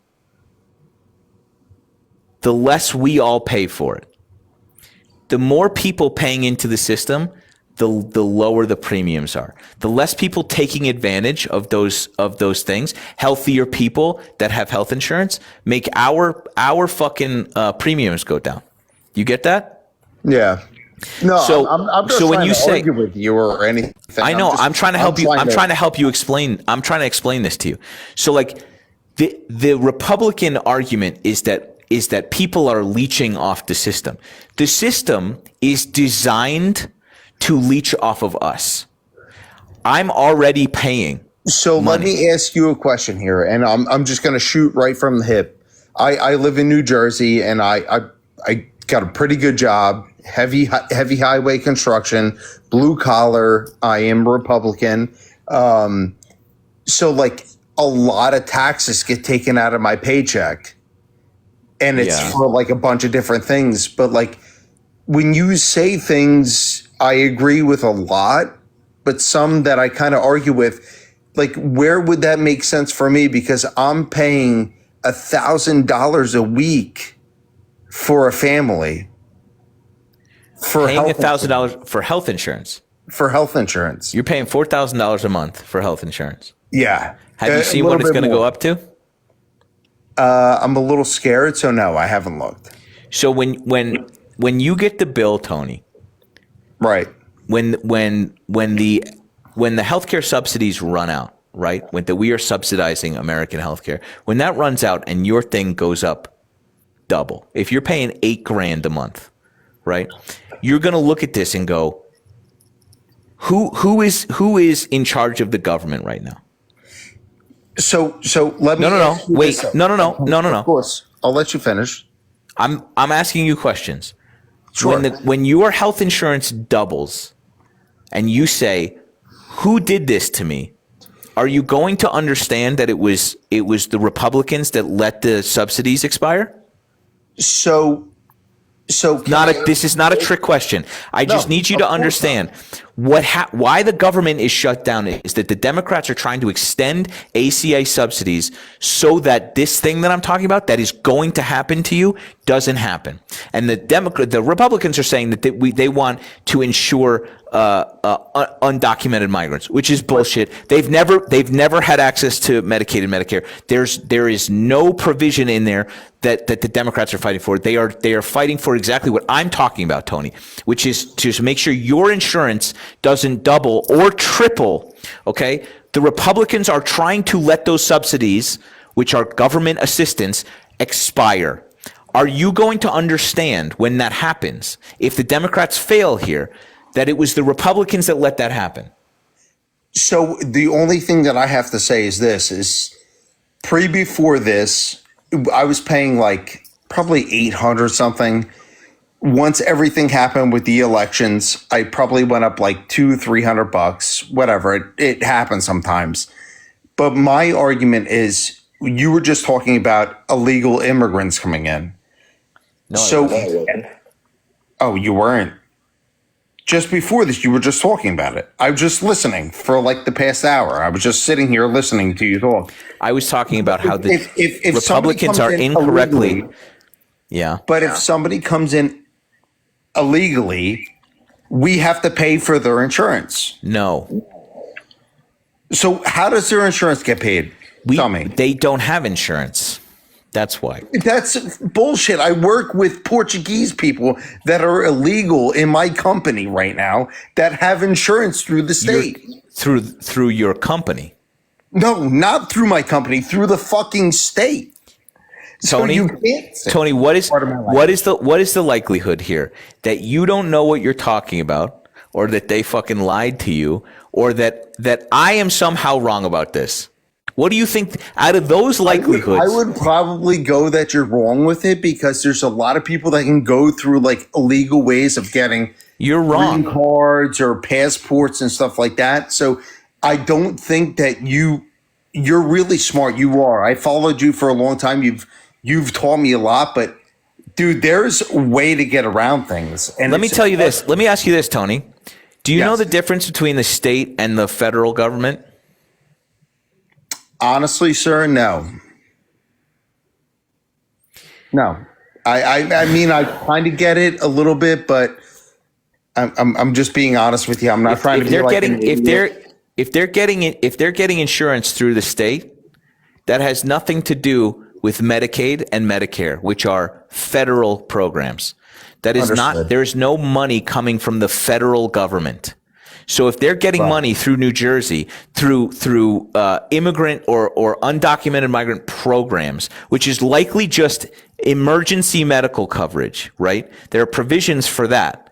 A: the less we all pay for it. The more people paying into the system, the lower the premiums are. The less people taking advantage of those things, healthier people that have health insurance make our fucking premiums go down. You get that?
E: Yeah. No,
A: So-
E: I'm just
A: so when
E: trying
A: you
E: to
A: say-
E: argue with you or anything.
A: I know. I'm trying to help you. I'm trying to help you explain. I'm trying to explain this to you. So like the Republican argument is that people are leeching off the system. The system is designed to leech off of us. I'm already paying.
E: So let me ask you a question here, and I'm just going to shoot right from the hip. I live in New Jersey, and I got a pretty good job, heavy highway construction, blue collar. I am Republican, so like a lot of taxes get taken out of my paycheck, and it's
A: Yeah.
E: for like a bunch of different things. But like when you say things, I agree with a lot, but some that I kind of argue with. Like, where would that make sense for me? Because I'm paying $1,000 a week for a family for
A: Paying
E: health
A: $1,000 for health insurance.
E: for health insurance.
A: You're paying $4,000 a month for health insurance.
E: Yeah.
A: Have you
E: A
A: seen what
E: little
A: it's
E: bit
A: going to go
E: more.
A: up to?
E: I'm a little scared, so no, I haven't looked.
A: So when you get the bill, Tony,
E: Right.
A: when the healthcare subsidies run out, right? When we are subsidizing American healthcare, when that runs out and your thing goes up double, if you're paying $8,000 a month, right? You're going to look at this and go, who is in charge of the government right now?
E: So let me.
A: No.
E: ask you
A: Wait.
E: this, though.
A: No.
E: Of course, I'll let you finish.
A: I'm asking you questions.
E: Sure.
A: When your health insurance doubles and you say, who did this to me? Are you going to understand that it was the Republicans that let the subsidies expire?
E: So
A: This is not a trick question. I just need you to understand why the government is shut down is that the Democrats are trying to extend ACA subsidies so that this thing that I'm talking about that is going to happen to you doesn't happen. And the Republicans are saying that they want to ensure undocumented migrants, which is bullshit. They've never had access to Medicaid and Medicare. There is no provision in there that the Democrats are fighting for. They are fighting for exactly what I'm talking about, Tony, which is to make sure your insurance doesn't double or triple. Okay, the Republicans are trying to let those subsidies, which are government assistance, expire. Are you going to understand when that happens, if the Democrats fail here, that it was the Republicans that let that happen?
E: So the only thing that I have to say is this: is before this, I was paying like probably 800 something. Once everything happened with the elections, I probably went up like $200-300, whatever. It happens sometimes. But my argument is, you were just talking about illegal immigrants coming in.
A: No,
E: So, oh, you weren't. Just before this, you were just talking about it. I was just listening for like the past hour. I was just sitting here listening to you talk.
A: I was talking about how the
E: If somebody
A: Republicans
E: comes
A: are
E: in
A: incorrectly.
E: illegally,
A: Yeah.
E: but if somebody comes in illegally, we have to pay for their insurance.
A: No.
E: So how does their insurance get paid? Tell me.
A: They don't have insurance. That's why.
E: That's bullshit. I work with Portuguese people that are illegal in my company right now that have insurance through the state.
A: Through your company.
E: No, not through my company, through the fucking state. So
A: Tony,
E: you can't say-
A: Tony, what is the likelihood here that you don't know what you're talking about, or that they fucking lied to you, or that I am somehow wrong about this? What do you think out of those likelihoods?
E: I would probably go that you're wrong with it because there's a lot of people that can go through like illegal ways of getting
A: You're wrong.
E: green cards or passports and stuff like that. So I don't think that you're really smart. You are. I followed you for a long time. You've taught me a lot, but dude, there's a way to get around things. And
A: Let me tell you this. Let me ask you this, Tony. Do you know
E: Yes.
A: the difference between the state and the federal government?
E: Honestly, sir, no. No. I mean, I kind of get it a little bit, but I'm just being honest with you. I'm not trying to be like an idiot.
A: If they're getting insurance through the state, that has nothing to do with Medicaid and Medicare, which are federal programs. That is not.
E: Understood.
A: There's no money coming from the federal government. So if they're getting money through New Jersey, through immigrant or undocumented migrant programs, which is likely just emergency medical coverage, right? There are provisions for that.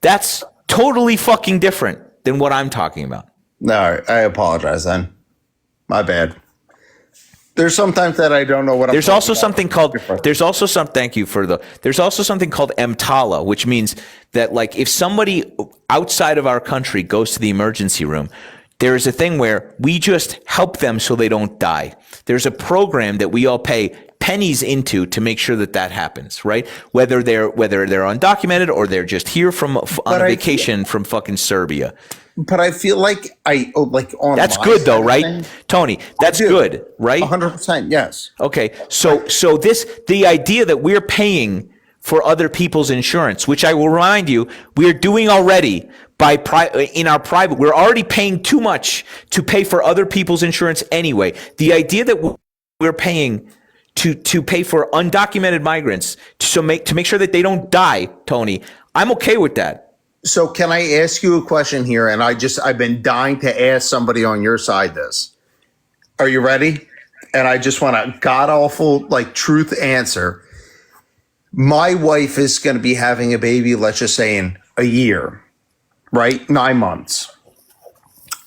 A: That's totally fucking different than what I'm talking about.
E: No, I apologize then. My bad. There's sometimes that I don't know what I'm
A: There's
E: talking
A: also
E: about.
A: something called there's also something called EMTALA, which means that like if somebody outside of our country goes to the emergency room, there is a thing where we just help them so they don't die. There's a program that we all pay pennies into to make sure that that happens, right? Whether they're undocumented or they're just here on a vacation from fucking Serbia.
E: But I feel like on
A: That's
E: my
A: good though,
E: side of
A: right?
E: things,
A: Tony, that's
E: do.
A: good, right?
E: 100%, yes.
A: Okay, so the idea that we're paying for other people's insurance, which I will remind you, we're doing already in our private. We're already paying too much to pay for other people's insurance anyway. The idea that we're paying to pay for undocumented migrants to make sure that they don't die, Tony, I'm okay with that.
E: So can I ask you a question here? And I've been dying to ask somebody on your side this. Are you ready? And I just want a god awful like truth answer. My wife is going to be having a baby, let's just say in a year, right? 9 months.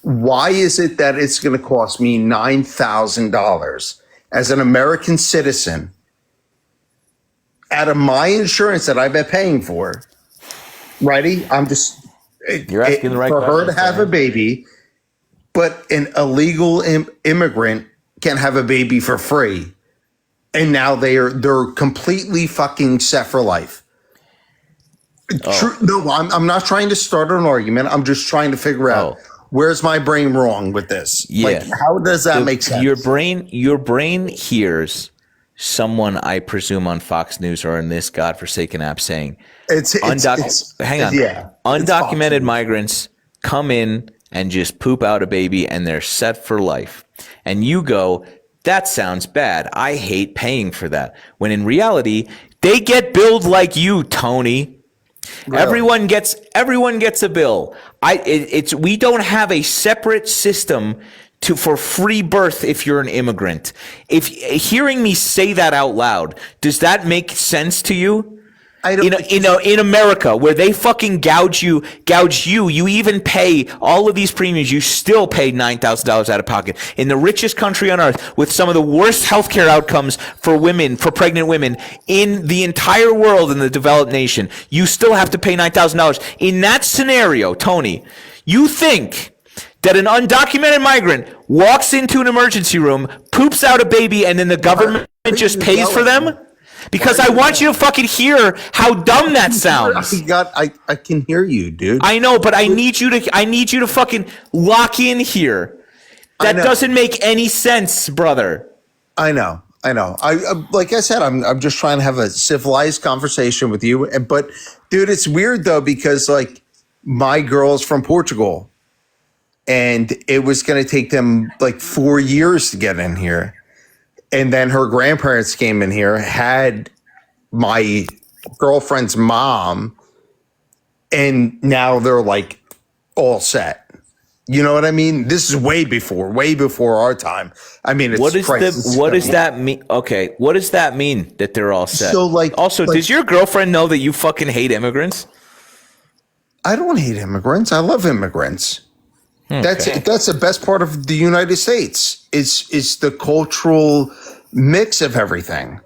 E: Why is it that it's going to cost me $9,000 as an American citizen out of my insurance that I've been paying for? Righty, I'm just
A: You're asking the right
E: for her to
A: question,
E: have a baby, but an illegal immigrant can have a baby for free, and now they're completely fucking set for life. No, I'm not trying to start an argument. I'm just trying to figure out where's my brain wrong with this.
A: Yeah.
E: Like, how does that make sense?
A: Your brain hears someone, I presume, on Fox News or in this godforsaken app saying, undocumented migrants come in and just poop out a baby and they're set for life. And you go, that sounds bad. I hate paying for that. When in reality, they get billed like you, Tony. Really? Everyone gets a bill. We don't have a separate system for free birth if you're an immigrant. If hearing me say that out loud, does that make sense to you? I don't. In America, where they fucking gouge you, you even pay all of these premiums. You still pay $9,000 out of pocket. In the richest country on earth, with some of the worst healthcare outcomes for women, for pregnant women in the entire world, in the developed nation, you still have to pay $9,000. In that scenario, Tony, you think that an undocumented migrant walks into an emergency room, poops out a baby, and then the government just pays for them? Because I want you to fucking hear how dumb that sounds.
E: I can hear you, dude.
A: I know, but I need you to fucking lock in here. That doesn't make any sense, brother.
E: I know. I like I said, I'm just trying to have a civilized conversation with you. But dude, it's weird though, because like my girl's from Portugal and it was going to take them like 4 years to get in here. And then her grandparents came in here, had my girlfriend's mom, and now they're like all set. You know what I mean? This is way before our time. I mean, it's
A: what does that mean? Okay, what does that mean that they're all set?
E: So
A: does your girlfriend know that you fucking hate immigrants?
E: I don't hate immigrants. I love immigrants. That's the best part of the United States. It's the cultural mix of everything.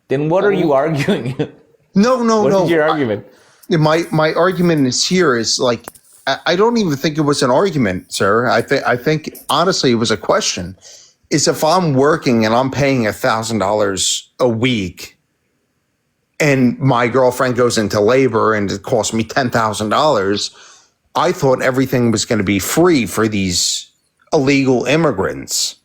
A: Then what are you arguing?
E: No, no,
A: What
E: no.
A: is your argument?
E: My argument is like I don't even think it was an argument, sir. I think honestly it was a question. Is if I'm working and I'm paying $1,000 a week, and my girlfriend goes into labor and it costs me $10,000, I thought everything was going to be free for these illegal immigrants.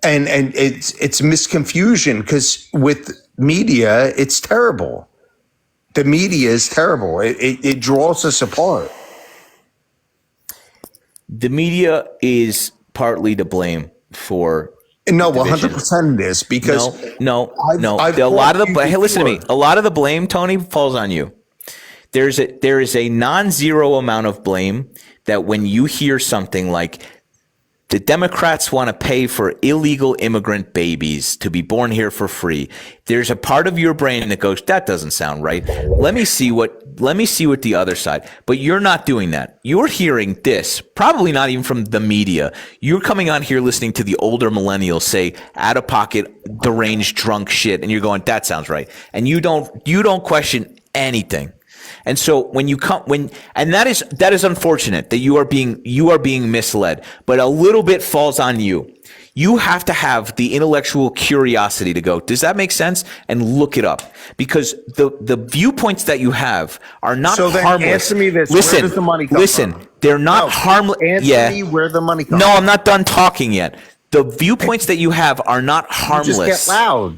E: And it's misconfusion because with media, it's terrible. The media is terrible. It draws us apart.
A: The media is partly to blame for
E: No,
A: division.
E: 100% it is because
A: No.
E: I've
A: A lot of
E: told you
A: the hey, listen to me.
E: before.
A: A lot of the blame, Tony, falls on you. There is a non-zero amount of blame that when you hear something like the Democrats want to pay for illegal immigrant babies to be born here for free, there's a part of your brain that goes, that doesn't sound right. Let me see what the other side. But you're not doing that. You're hearing this, probably not even from the media. You're coming on here listening to the older millennials say out of pocket, deranged, drunk shit, and you're going, that sounds right. And you don't question anything. And so that is unfortunate that you are being misled, but a little bit falls on you. You have to have the intellectual curiosity to go, does that make sense? And look it up, because the viewpoints that you have are not
E: So then
A: harmless.
E: answer me this.
A: Listen,
E: Where does the money come from?
A: They're not
E: No,
A: harmless.
E: Answer me where the money comes
A: No,
E: from.
A: I'm not done talking yet. The viewpoints that you have are not harmless.
E: You just get loud.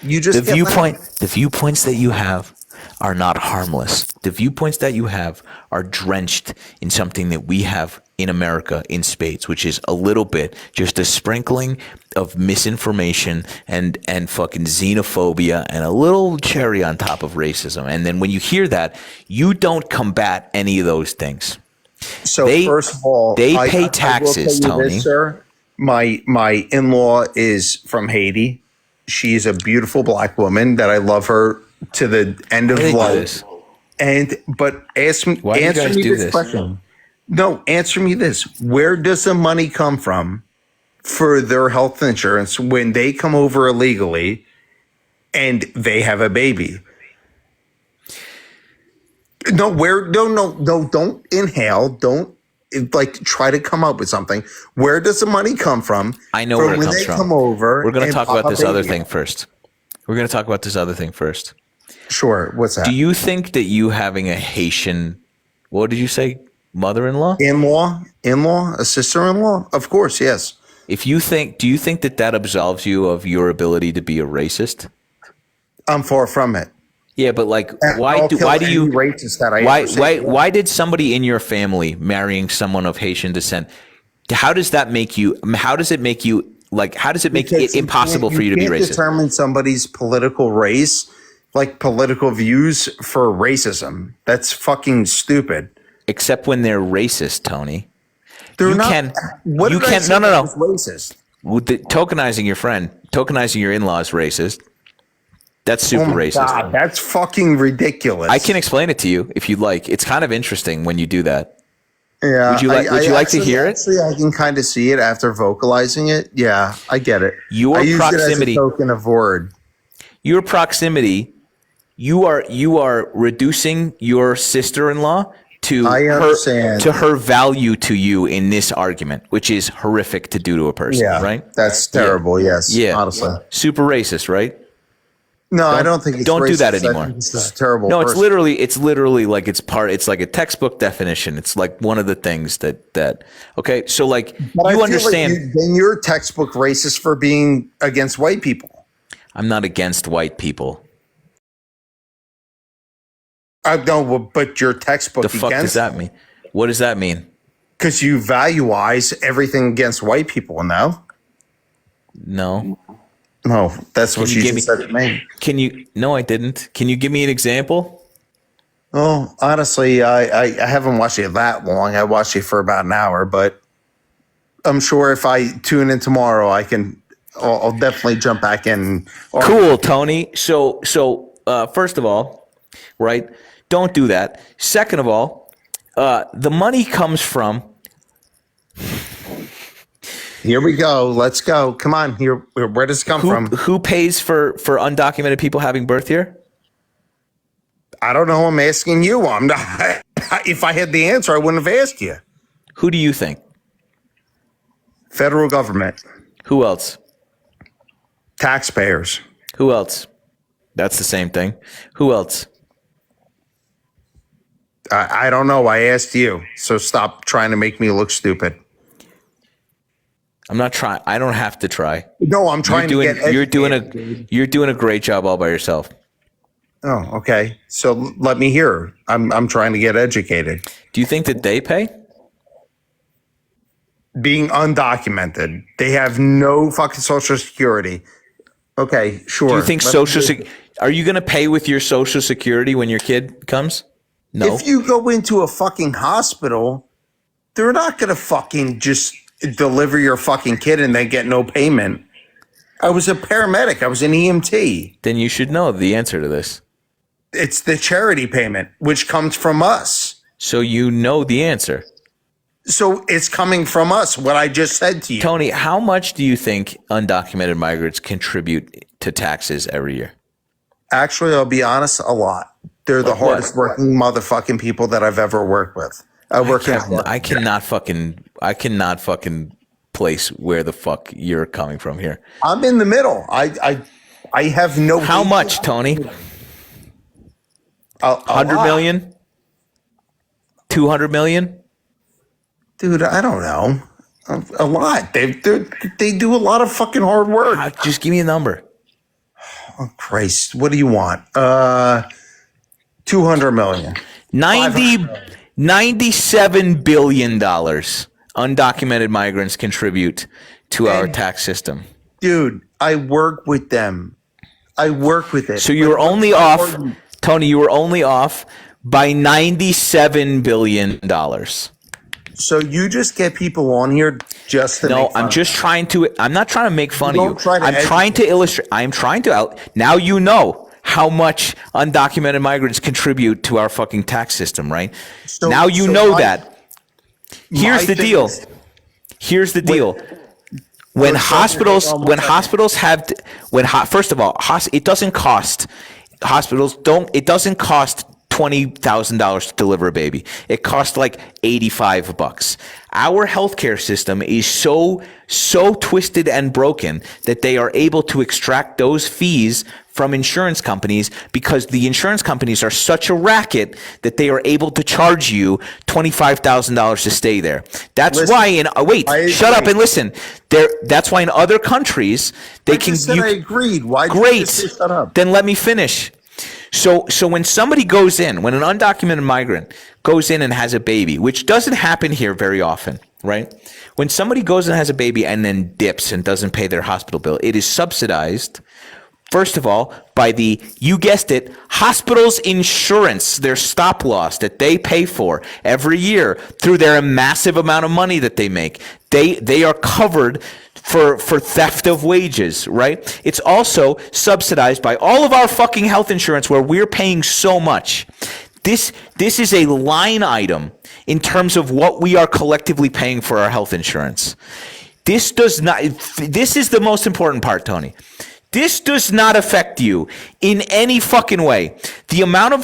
E: You just get loud.
A: The viewpoints that you have are not harmless. The viewpoints that you have are drenched in something that we have in America in spades, which is a little bit, just a sprinkling of misinformation and fucking xenophobia and a little cherry on top of racism. And then when you hear that, you don't combat any of those things.
E: So
A: They-
E: first of all,
A: they
E: I
A: pay
E: will
A: taxes,
E: tell you
A: Tony.
E: this, sir. My in-law is from Haiti. She's a beautiful black woman that I love her to the end of
A: Why do they do
E: life.
A: this?
E: But answer
A: do you
E: answer
A: guys
E: me
A: do
E: this
A: this?
E: question. No, answer me this. Where does the money come from for their health insurance when they come over illegally and they have a baby? No, don't inhale. Don't try to come up with something. Where does the money come from?
A: I know
E: for
A: where it
E: when
A: comes
E: they
A: from.
E: come over.
A: We're going to
E: and
A: talk
E: pop
A: about
E: a
A: this other
E: baby
A: thing
E: out?
A: first. We're going to talk about this other thing first.
E: Sure. What's that?
A: Do you think that you having a Haitian, what did you say, mother-in-law?
E: In-law, a sister-in-law? Of course, yes.
A: Do you think that absolves you of your ability to be a racist?
E: I'm far from it.
A: Yeah, but like,
E: I'll
A: why
E: kill
A: do you?
E: any racist that I ever see.
A: Why did somebody in your family marrying someone of Haitian descent? How does that make you? How does it make you? Like, how does it make
E: Because
A: it impossible for you to be
E: can't
A: racist?
E: determine somebody's political race, like political views, for racism. That's fucking stupid.
A: Except when they're racist, Tony.
E: They're
A: You
E: not.
A: can-
E: What
A: you
E: did I
A: can-
E: say
A: no,
E: that was racist?
A: With tokenizing your friend, tokenizing your in-law is racist. That's super
E: Oh my
A: racist.
E: God, that's fucking ridiculous.
A: I can explain it to you if you'd like. It's kind of interesting when you do that.
E: Yeah.
A: Would you like to hear it?
E: Actually, I can kind of see it after vocalizing it. Yeah, I get it.
A: Your
E: I use
A: proximity-
E: it as a token of word.
A: Your proximity, you are reducing your sister-in-law to
E: I understand.
A: her value to you in this argument, which is horrific to do to a person,
E: Yeah,
A: right?
E: that's terrible. Yes.
A: Yeah.
E: Honestly.
A: Super racist, right?
E: No, I don't think it's
A: don't do that
E: racist. I
A: anymore.
E: think this is a terrible.
A: No,
E: person.
A: it's literally like it's like a textbook definition. It's like one of the things that okay, so like
E: But I
A: you
E: feel
A: understand
E: like then you're textbook racist for being against white people.
A: I'm not against white people.
E: No, but you're textbook
A: The fuck does
E: against
A: that mean? What does that mean?
E: because you valueize everything against white people. No,
A: No.
E: no, that's what
A: you
E: you
A: give
E: just
A: me-
E: said to me.
A: Can you No, I didn't. Can you give me an example?
E: Oh, honestly, I haven't watched it that long. I watched it for about an hour, but I'm sure if I tune in tomorrow, I'll definitely jump back in.
A: Cool, Tony. So first of all, right? Don't do that. Second of all, the money comes from
E: Here we go. Let's go. Come on. Here. Where does it come from?
A: Who pays for undocumented people having birth here?
E: I don't know. I'm asking you. I'm not. If I had the answer, I wouldn't have asked you.
A: Who do you think?
E: Federal government,
A: Who else?
E: taxpayers.
A: Who else? That's the same thing. Who else?
E: I don't know. I asked you. So stop trying to make me look stupid.
A: I'm not trying. I don't have to try.
E: No, I'm trying to get educated.
A: You're doing a great job all by yourself.
E: Oh, okay. So let me hear. I'm trying to get educated.
A: Do you think that they pay?
E: Being undocumented, they have no fucking social security. Okay, sure.
A: Do you think are you going to pay with your social security when your kid comes? No.
E: If you go into a fucking hospital, they're not going to fucking just deliver your fucking kid and then get no payment. I was a paramedic. I was an EMT.
A: Then you should know the answer to this.
E: It's the charity payment, which comes from us.
A: So you know the answer.
E: So it's coming from us, what I just said to you.
A: Tony, how much do you think undocumented migrants contribute to taxes every year?
E: Actually, I'll be honest, a lot. They're the hardest working motherfucking people that I've ever worked with.
A: I cannot fucking place where the fuck you're coming from here.
E: I'm in the middle. I have no.
A: How much, Tony? 100 million? 200 million?
E: Dude, I don't know. A lot. They do a lot of fucking hard work.
A: Just give me a number.
E: Oh, Christ. What do you want? 200 million.
A: 97 billion dollars undocumented migrants contribute to our tax system.
E: Dude, I work with them. I work with it.
A: So you were only off, Tony, you were only off by $97 billion.
E: So you just get people on here just to
A: No,
E: make fun
A: I'm just trying to, I'm not trying to make fun of you. I'm
E: educate.
A: trying to illustrate, I'm trying to, now you know how much undocumented migrants contribute to our fucking tax system, right? Now you know that. Here's the deal. Here's the deal. When hospitals have, first of all, it doesn't cost, hospitals don't, it doesn't cost $20,000 to deliver a baby. It costs like $85. Our healthcare system is so twisted and broken that they are able to extract those fees from insurance companies because the insurance companies are such a racket that they are able to charge you $25,000 to stay there. That's why shut up and listen. That's why in other countries they can.
E: I agreed. Why?
A: Great.
E: Did you shut up?
A: Then let me finish. So when somebody goes in, when an undocumented migrant goes in and has a baby, which doesn't happen here very often, right? When somebody goes and has a baby and then dips and doesn't pay their hospital bill, it is subsidized, first of all, by you guessed it, hospital's insurance, their stop loss that they pay for every year through their massive amount of money that they make. They are covered for theft of wages, right? It's also subsidized by all of our fucking health insurance where we're paying so much. This is a line item in terms of what we are collectively paying for our health insurance. This is the most important part, Tony. This does not affect you in any fucking way. The amount of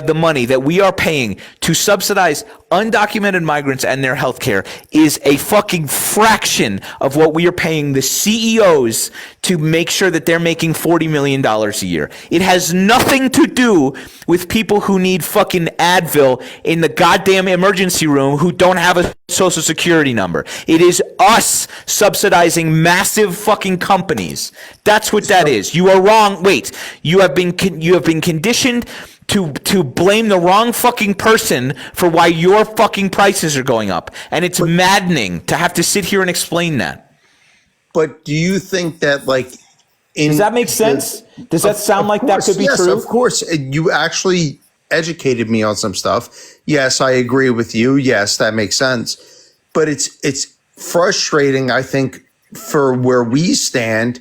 A: the money that we are paying to subsidize undocumented migrants and their health care is a fucking fraction of what we are paying the CEOs to make sure that they're making $40 million a year. It has nothing to do with people who need fucking Advil in the goddamn emergency room who don't have a social security number. It is us subsidizing massive fucking companies. That's what that is. You are wrong. Wait, you have been conditioned to blame the wrong fucking person for why your fucking prices are going up. And it's maddening to have to sit here and explain that.
E: But do you think that
A: does that make sense? Does that sound like that could be true?
E: Yes, of course. You actually educated me on some stuff. Yes, I agree with you. Yes, that makes sense. But it's frustrating, I think, for where we stand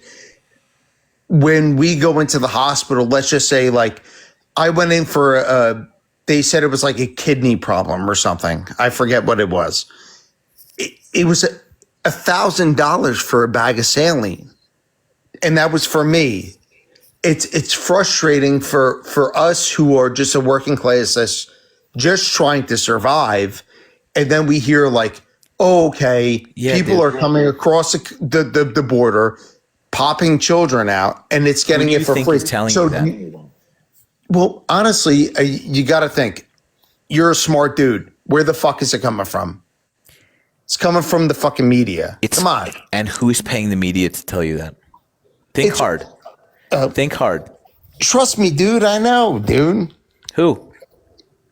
E: when we go into the hospital. Let's just say I went in for they said it was like a kidney problem or something. I forget what it was. It was $1,000 for a bag of saline. And that was for me. It's frustrating for us who are just a working class that's just trying to survive. And then we hear like, oh, okay,
A: Yeah,
E: people
A: dude.
E: are coming across the border, popping children out, and it's getting
A: do
E: it
A: you
E: for
A: think
E: free.
A: is telling you that?
E: Well, honestly, you got to think. You're a smart dude. Where the fuck is it coming from? It's coming from the fucking media. Come on.
A: And who's paying the media to tell you that? Think hard. Think hard.
E: Trust me, dude. I know, dude.
A: Who?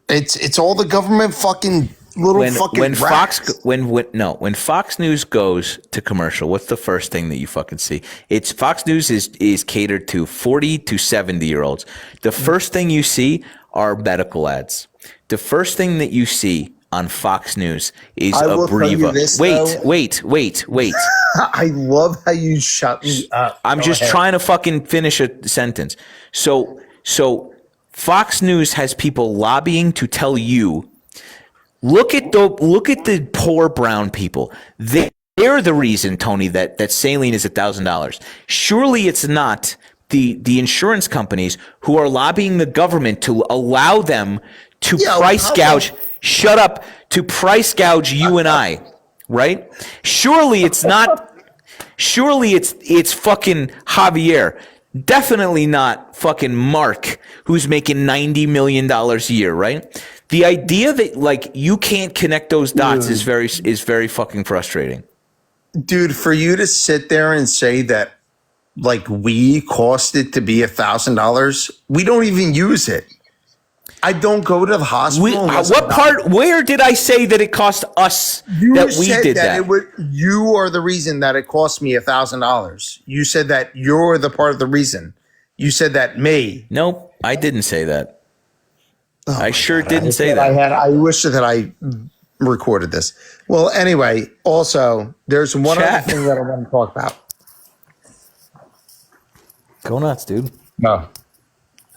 E: It's all the government fucking little fucking
A: when
E: rats.
A: when Fox News goes to commercial, what's the first thing that you fucking see? It's Fox News is catered to 40 to 70-year-olds. The first thing you see are medical ads. The first thing that you see on Fox News is
E: I
A: a
E: will tell you
A: Breva.
E: this,
A: Wait.
E: I love how you shut me up.
A: I'm
E: Go
A: just
E: ahead.
A: trying to fucking finish a sentence. So Fox News has people lobbying to tell you, look at the poor brown people. They're the reason, Tony, that saline is $1,000. Surely it's not the insurance companies who are lobbying the government to allow them to price gouge. Shut up. To price gouge you and I, right? Surely it's not. Surely it's fucking Javier. Definitely not fucking Mark, who's making $90 million a year, right? The idea that like you can't connect those dots is very fucking frustrating.
E: Dude, for you to sit there and say that like we cost it to be $1,000, we don't even use it. I don't go to the hospital.
A: Where did I say that it cost us that we did that?
E: You are the reason that it cost me $1,000. You said that you're the part of the reason. You said that me.
A: Nope, I didn't say that. I sure didn't say that.
E: I wish that I recorded this. Well, anyway, also, there's one
A: Chat.
E: other thing that I want to talk about.
A: Go nuts, dude.
E: No.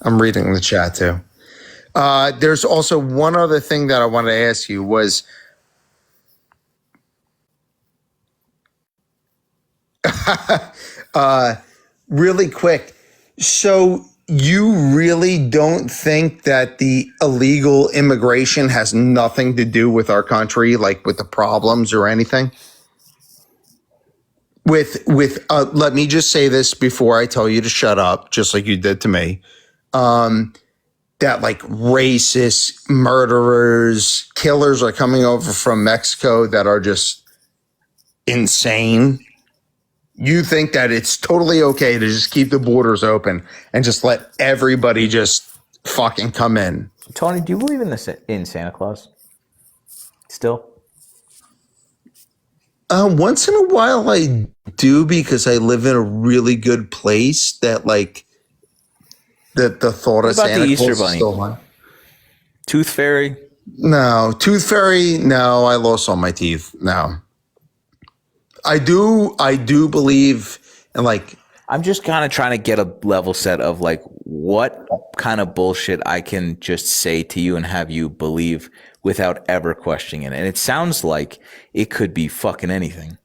E: I'm reading the chat too. There's also one other thing that I wanted to ask you was really quick. So you really don't think that the illegal immigration has nothing to do with our country, like with the problems or anything? Let me just say this before I tell you to shut up, just like you did to me. That like racist murderers, killers are coming over from Mexico that are just insane. You think that it's totally okay to just keep the borders open and just let everybody just fucking come in?
A: Tony, do you believe in Santa Claus? Still?
E: Once in a while I do, because I live in a really good place that like that the thought of
A: about
E: Santa
A: the Easter
E: Claus is
A: Bunny?
E: still on.
A: Tooth Fairy?
E: No. Tooth Fairy, no, I lost all my teeth. No. I do believe in like
A: I'm just kind of trying to get a level set of like what kind of bullshit I can just say to you and have you believe without ever questioning it. And it sounds like it could be fucking anything.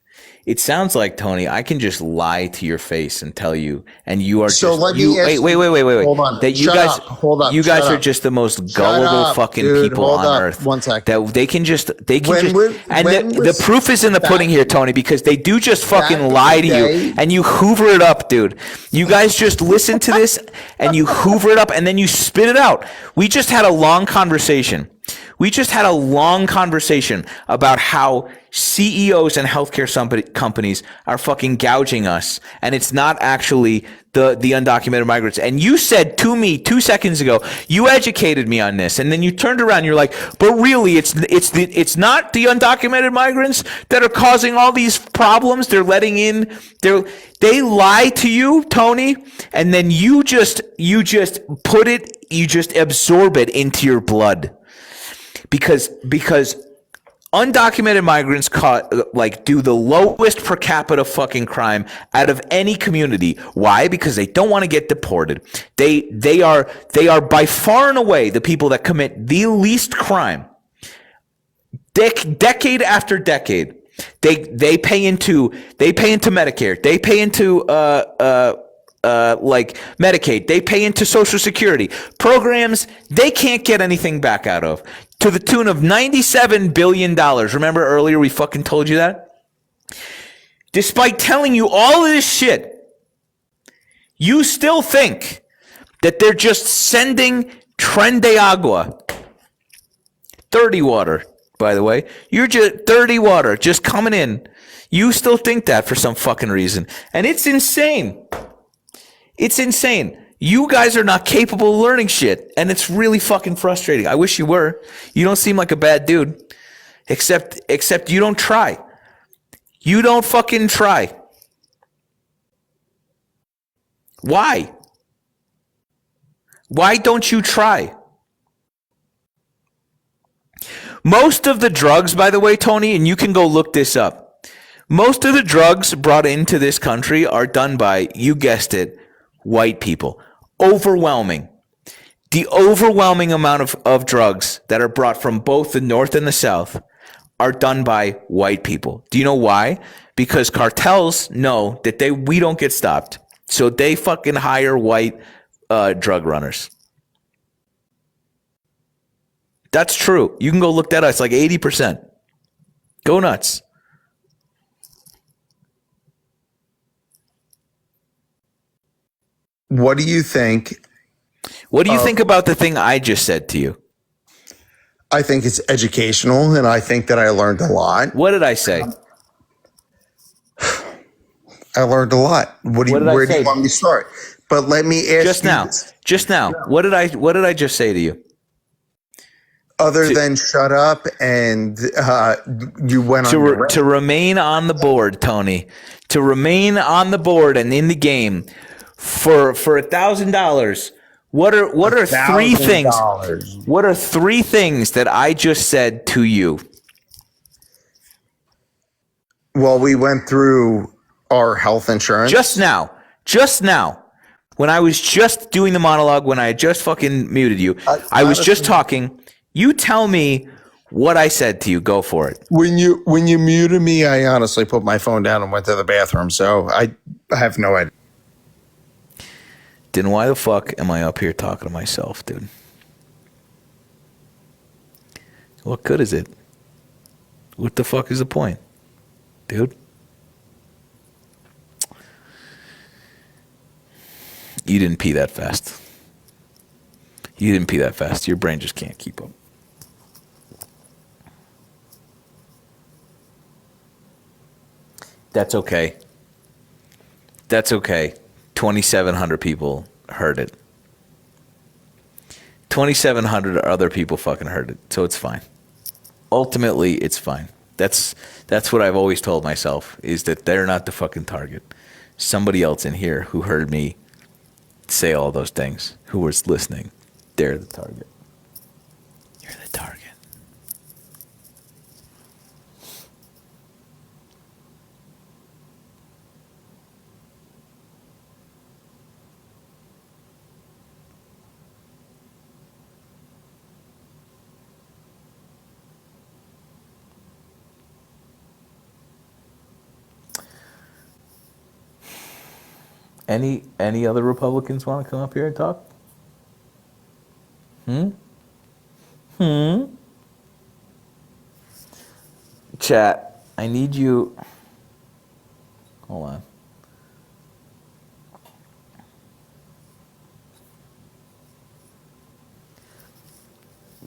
A: It sounds like, Tony, I can just lie to your face and tell you, and you are
E: So
A: just
E: let me
A: you,
E: ask
A: wait.
E: Hold on.
A: That you
E: Shut
A: guys,
E: up. Hold up.
A: you guys
E: Shut
A: are
E: up.
A: just the most
E: Shut
A: gullible
E: up,
A: fucking
E: dude.
A: people
E: Hold
A: on
E: up.
A: earth.
E: 1 second.
A: That they can just
E: When
A: the
E: was
A: proof is in the pudding here, Tony, because they do just fucking
E: Back in
A: lie to
E: the
A: you
E: day-
A: and you hoover it up, dude. You guys just listen to this and you hoover it up and then you spit it out. We just had a long conversation. About how CEOs and healthcare companies are fucking gouging us, and it's not actually the undocumented migrants. And you said to me 2 seconds ago, you educated me on this, and then you turned around and you're like, but really, it's not the undocumented migrants that are causing all these problems. They're letting in they lie to you, Tony, and then you just absorb it into your blood. Because undocumented migrants do the lowest per capita fucking crime out of any community. Why? Because they don't want to get deported. They are by far and away the people that commit the least crime. Decade after decade, They pay into Medicare. They pay into like Medicaid. They pay into Social Security programs. They can't get anything back out of, to the tune of $97 billion. Remember earlier we fucking told you that? Despite telling you all of this shit, you still think that they're just sending Tren de Agua, dirty water, by the way. You're just dirty water just coming in. You still think that for some fucking reason. And it's insane. It's insane. You guys are not capable of learning shit. And it's really fucking frustrating. I wish you were. You don't seem like a bad dude. Except you don't try. You don't fucking try. Why? Why don't you try? Most of the drugs, by the way, Tony, and you can go look this up. Most of the drugs brought into this country are done by, you guessed it, white people. Overwhelming. The overwhelming amount of drugs that are brought from both the North and the South are done by white people. Do you know why? Because cartels know that we don't get stopped. So they fucking hire white drug runners. That's true. You can go look that up. It's like 80%. Go nuts.
E: What do you think?
A: What do you think about the thing I just said to you?
E: I think it's educational, and I think that I learned a lot.
A: What did I say?
E: I learned a lot. Where do you want me to start? But let me ask
A: Just now. What did I just say to you?
E: Other than shut up and you went on
A: to remain on the board, Tony. To remain on the board and in the game for $1,000. What are three things? What are three things that I just said to you?
E: Well, we went through our health insurance.
A: Just now. When I was just doing the monologue, when I had just fucking muted you, I was just talking. You tell me what I said to you. Go for it.
E: When you muted me, I honestly put my phone down and went to the bathroom. So I have no idea.
A: Then why the fuck am I up here talking to myself, dude? What good is it? What the fuck is the point, dude? You didn't pee that fast. Your brain just can't keep up. That's okay. 2,700 people heard it. 2,700 other people fucking heard it, so it's fine. Ultimately, it's fine. That's what I've always told myself, is that they're not the fucking target. Somebody else in here who heard me say all those things, who was listening, they're the target. You're the target. Any other Republicans want to come up here and talk? Chat, I need you. Hold on.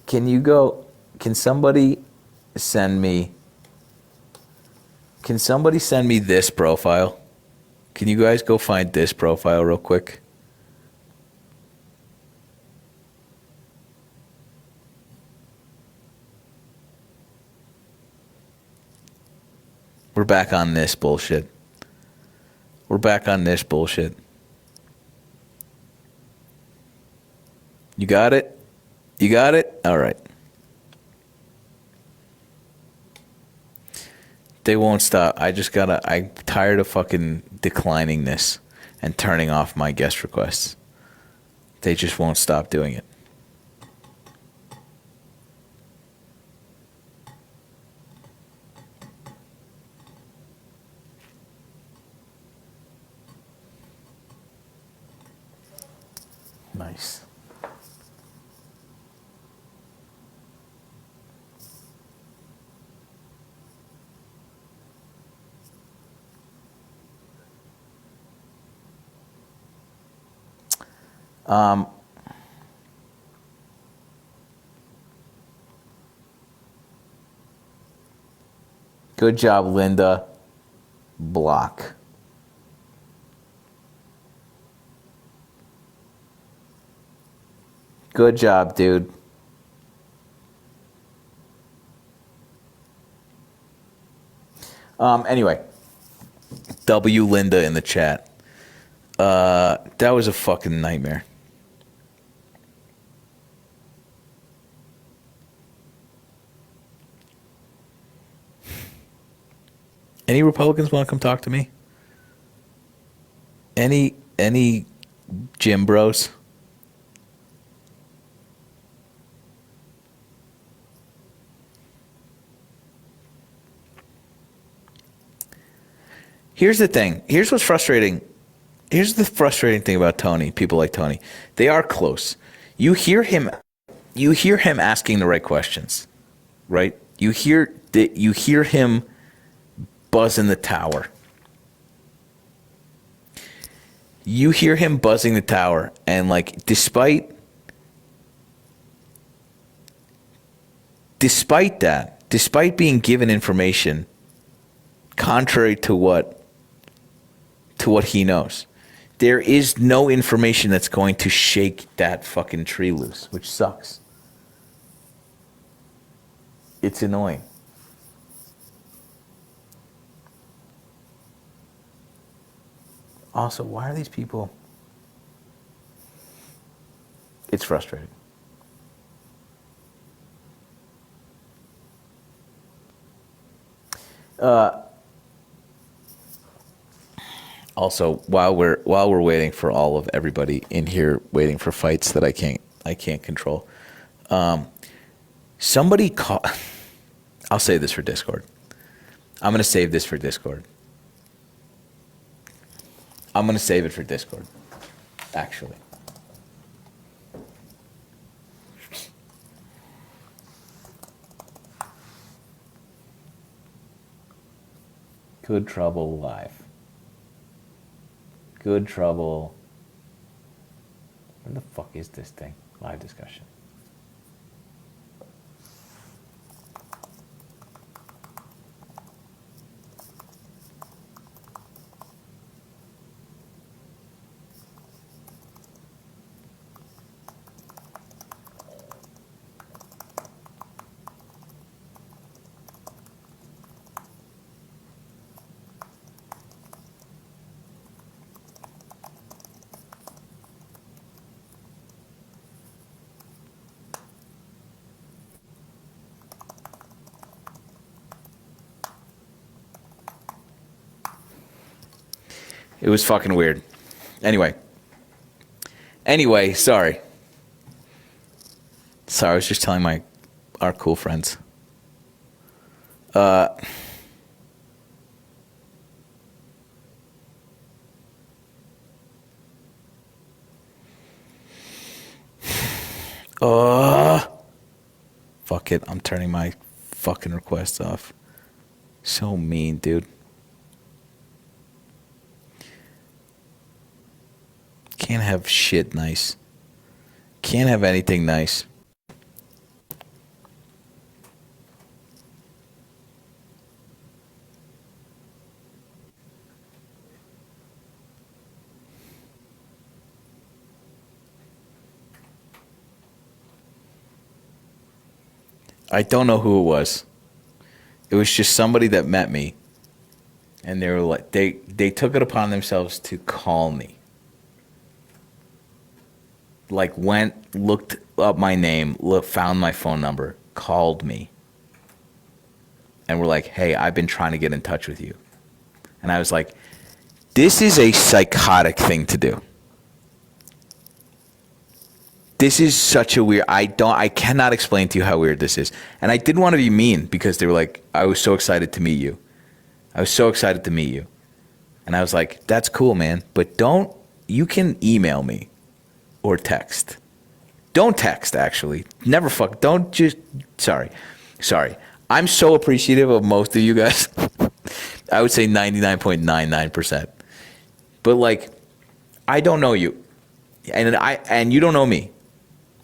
A: Can somebody send me this profile? Can you guys go find this profile real quick? We're back on this bullshit. You got it? All right. They won't stop. I'm tired of fucking declining this and turning off my guest requests. They just won't stop doing it. Nice. Good job, Linda. Block. Good job, dude. Anyway, W Linda in the chat. That was a fucking nightmare. Any Republicans want to come talk to me? Any gym bros? Here's the thing. Here's what's frustrating. Here's the frustrating thing about Tony, people like Tony. They are close. You hear him asking the right questions, right? You hear him buzzing the tower. You hear him buzzing the tower, and like despite that, despite being given information contrary to what he knows, there is no information that's going to shake that fucking tree loose, which sucks. It's annoying. Also, why are these people? It's frustrating. Also, while we're waiting for all of everybody in here waiting for fights that I can't control, somebody call. I'll save this for Discord. I'm gonna save this for Discord. I'm gonna save it for Discord. Actually. Good Trouble live. Good Trouble. Where the fuck is this thing? Live discussion. It was fucking weird. Anyway, sorry. Sorry, I was just telling our cool friends. Fuck it. I'm turning my fucking requests off. So mean, dude. Can't have shit nice. Can't have anything nice. I don't know who it was. It was just somebody that met me, and they were like, they took it upon themselves to call me. Like went, looked up my name, found my phone number, called me, and were like, "Hey, I've been trying to get in touch with you." And I was like, "This is a psychotic thing to do. This is such a weird. I cannot explain to you how weird this is." And I didn't want to be mean because they were like, "I was so excited to meet you. I was so excited to meet you." And I was like, "That's cool, man, but you can email me. or text. Don't text, actually. Never fuck. Don't just. Sorry. I'm so appreciative of most of you guys. I would say 99.99%. But like, I don't know you. And you don't know me.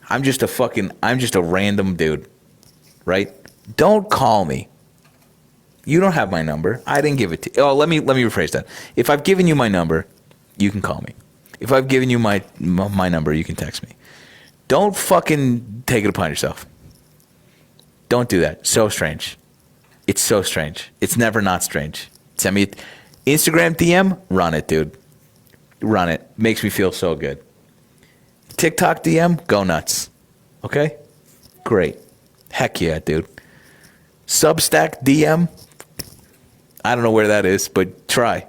A: I'm just a random dude. Right? Don't call me. You don't have my number. I didn't give it to you. Oh, let me rephrase that. If I've given you my number, you can call me. If I've given you my number, you can text me. Don't fucking take it upon yourself. Don't do that. So strange. It's so strange. It's never not strange. Send me Instagram DM, run it, dude. Run it. Makes me feel so good. TikTok DM, go nuts. Okay? Great. Heck yeah, dude. Substack DM, I don't know where that is, but try.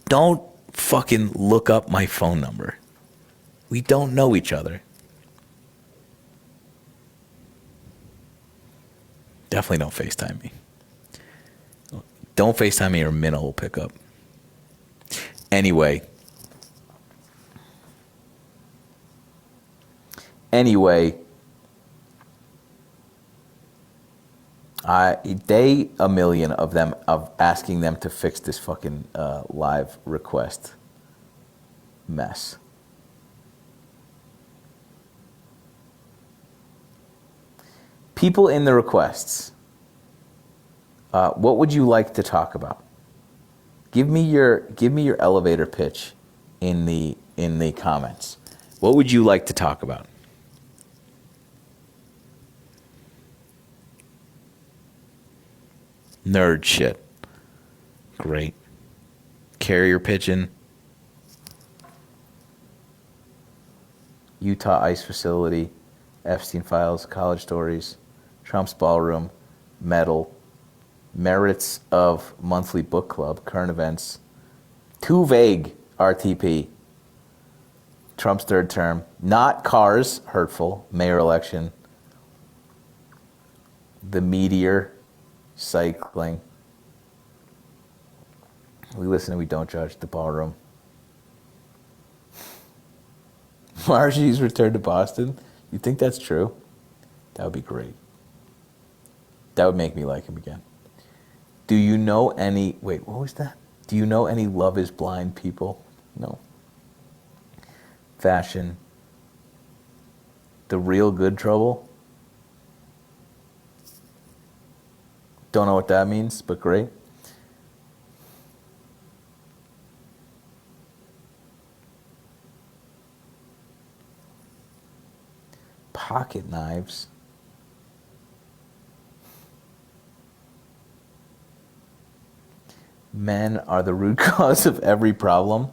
A: Don't fucking look up my phone number. We don't know each other. Definitely don't FaceTime me. Don't FaceTime me or Minna will pick up. Anyway, a million of them of asking them to fix this fucking live request mess. People in the requests, what would you like to talk about? Give me your elevator pitch in the comments. What would you like to talk about? Nerd shit. Great. Carrier pigeon. Utah Ice Facility. Epstein Files. College Stories. Trump's Ballroom. Metal. Merits of Monthly Book Club. Current events. Too vague. RTP. Trump's third term. Not cars. Hurtful. Mayor election. The Meteor. Cycling. We listen and we don't judge. The Ballroom. Margie's return to Boston. You think that's true? That would be great. That would make me like him again. Do you know any... Wait, what was that? Do you know any Love is Blind people? No. Fashion. The Real Good Trouble. Don't know what that means, but great. Pocket knives. Men are the root cause of every problem.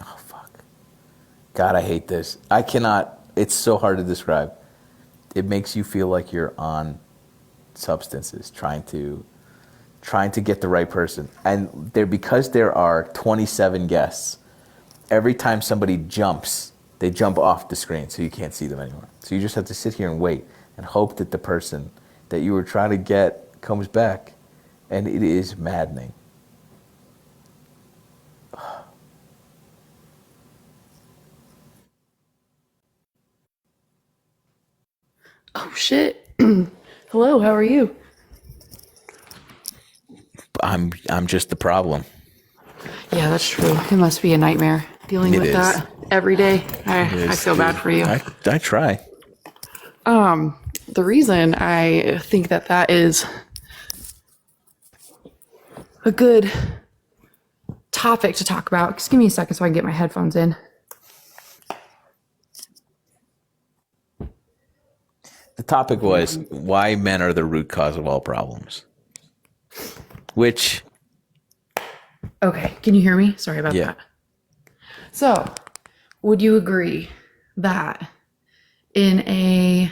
A: Oh, fuck. God, I hate this. I cannot. It's so hard to describe. It makes you feel like you're on substances, trying to get the right person. And because there are 27 guests, every time somebody jumps, they jump off the screen, so you can't see them anymore. So you just have to sit here and wait and hope that the person that you were trying to get comes back. And it is maddening.
F: Oh shit. Hello, how are you?
A: I'm just the problem.
F: Yeah, that's true. It must be a nightmare dealing
A: It
F: with
A: is.
F: that every day. I feel bad for you.
A: I try.
F: The reason I think that is a good topic to talk about. Just give me a second so I can get my headphones in.
A: The topic was why men are the root cause of all problems. Which,
F: Okay, can you hear me? Sorry about
A: Yeah.
F: that. So, would you agree that in a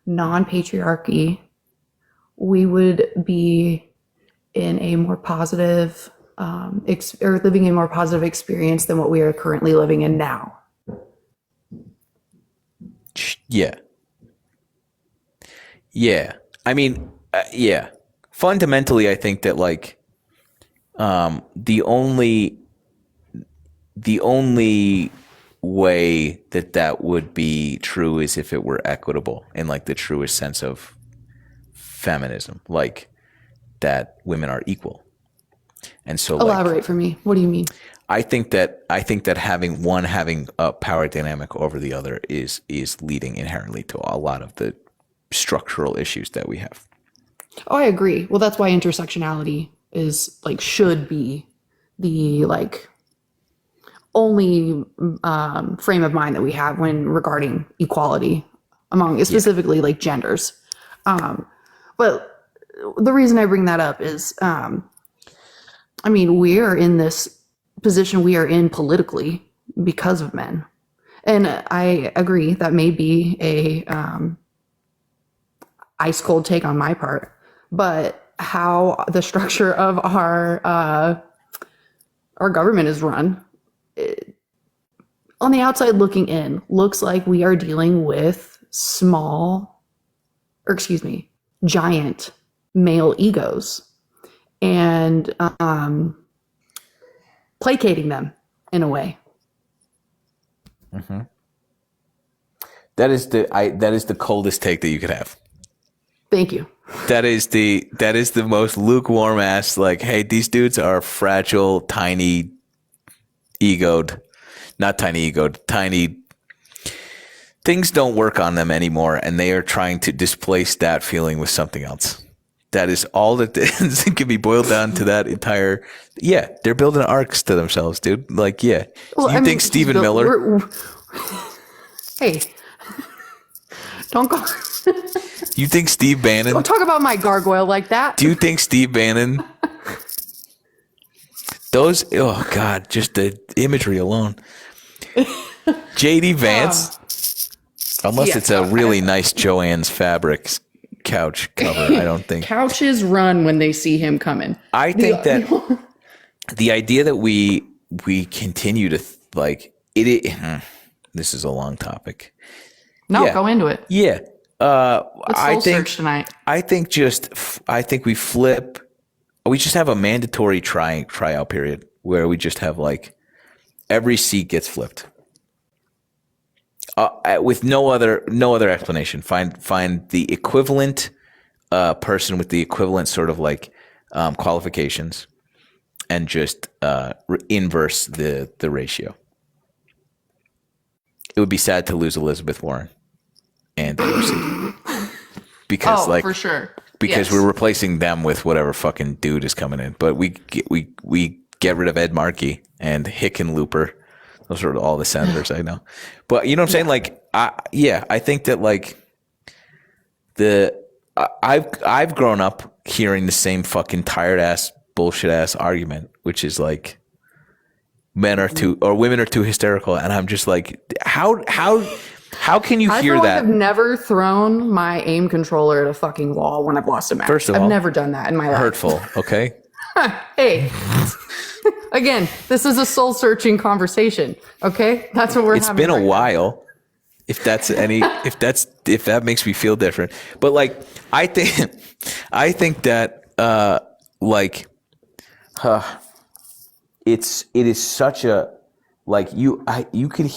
F: non-patriarchy, we would be in a more positive or living a more positive experience than what we are currently living in now.
A: Yeah. Yeah. I mean, yeah. Fundamentally, I think that like the only way that would be true is if it were equitable in like the truest sense of feminism, like that women are equal. And so
F: Elaborate for me. What do you mean?
A: I think that having a power dynamic over the other is leading inherently to a lot of the structural issues that we have.
F: Oh, I agree. Well, that's why intersectionality is like should be the like only frame of mind that we have when regarding equality among specifically like genders. But the reason I bring that up is, I mean, we are in this position we are in politically because of men. And I agree that may be a ice cold take on my part, but how the structure of our government is run, on the outside looking in, looks like we are dealing with giant male egos and placating them in a way.
A: Mm-hmm. That is the coldest take that you could have.
F: Thank you.
A: That is the most lukewarm ass, like, hey, these dudes are fragile, tiny egoed, not tiny egoed, tiny things don't work on them anymore, and they are trying to displace that feeling with something else. That is all that is. It can be boiled down to that entire. Yeah, they're building arcs to themselves, dude. Like, yeah,
F: Well,
A: you think Stephen Miller?
F: Hey, don't go.
A: You think Steve Bannon?
F: Don't talk about my gargoyle like that.
A: Do you think Steve Bannon? Those, oh God, just the imagery alone. JD Vance, unless it's a really nice Joann's Fabrics couch cover, I don't think.
F: Couches run when they see him coming.
A: I think that the idea that we continue to like it. This is a long topic.
F: No,
A: Yeah.
F: go into it.
A: Yeah.
F: Let's
A: I
F: soul
A: think
F: search tonight.
A: I think we flip. We just have a mandatory tryout period where we just have like every seat gets flipped with no other explanation. Find the equivalent person with the equivalent sort of like qualifications, and just inverse the ratio. It would be sad to lose Elizabeth Warren and AOC because
F: For sure.
A: because
F: Yes.
A: we're replacing them with whatever fucking dude is coming in. But we get rid of Ed Markey and Hickenlooper. Those are all the senators I know. But you know what I'm saying? Like, I think that like I've grown up hearing the same fucking tired ass bullshit ass argument, which is like women are too hysterical, and I'm just like, how can you hear that?
F: I've never thrown my aim controller at a fucking wall when I've lost a match.
A: First of all,
F: I've never done that in my life.
A: Hurtful, okay?
F: Hey, again, this is a soul searching conversation. Okay, that's what we're.
A: It's been a while. If that makes me feel different, but like I think that it is such a like you can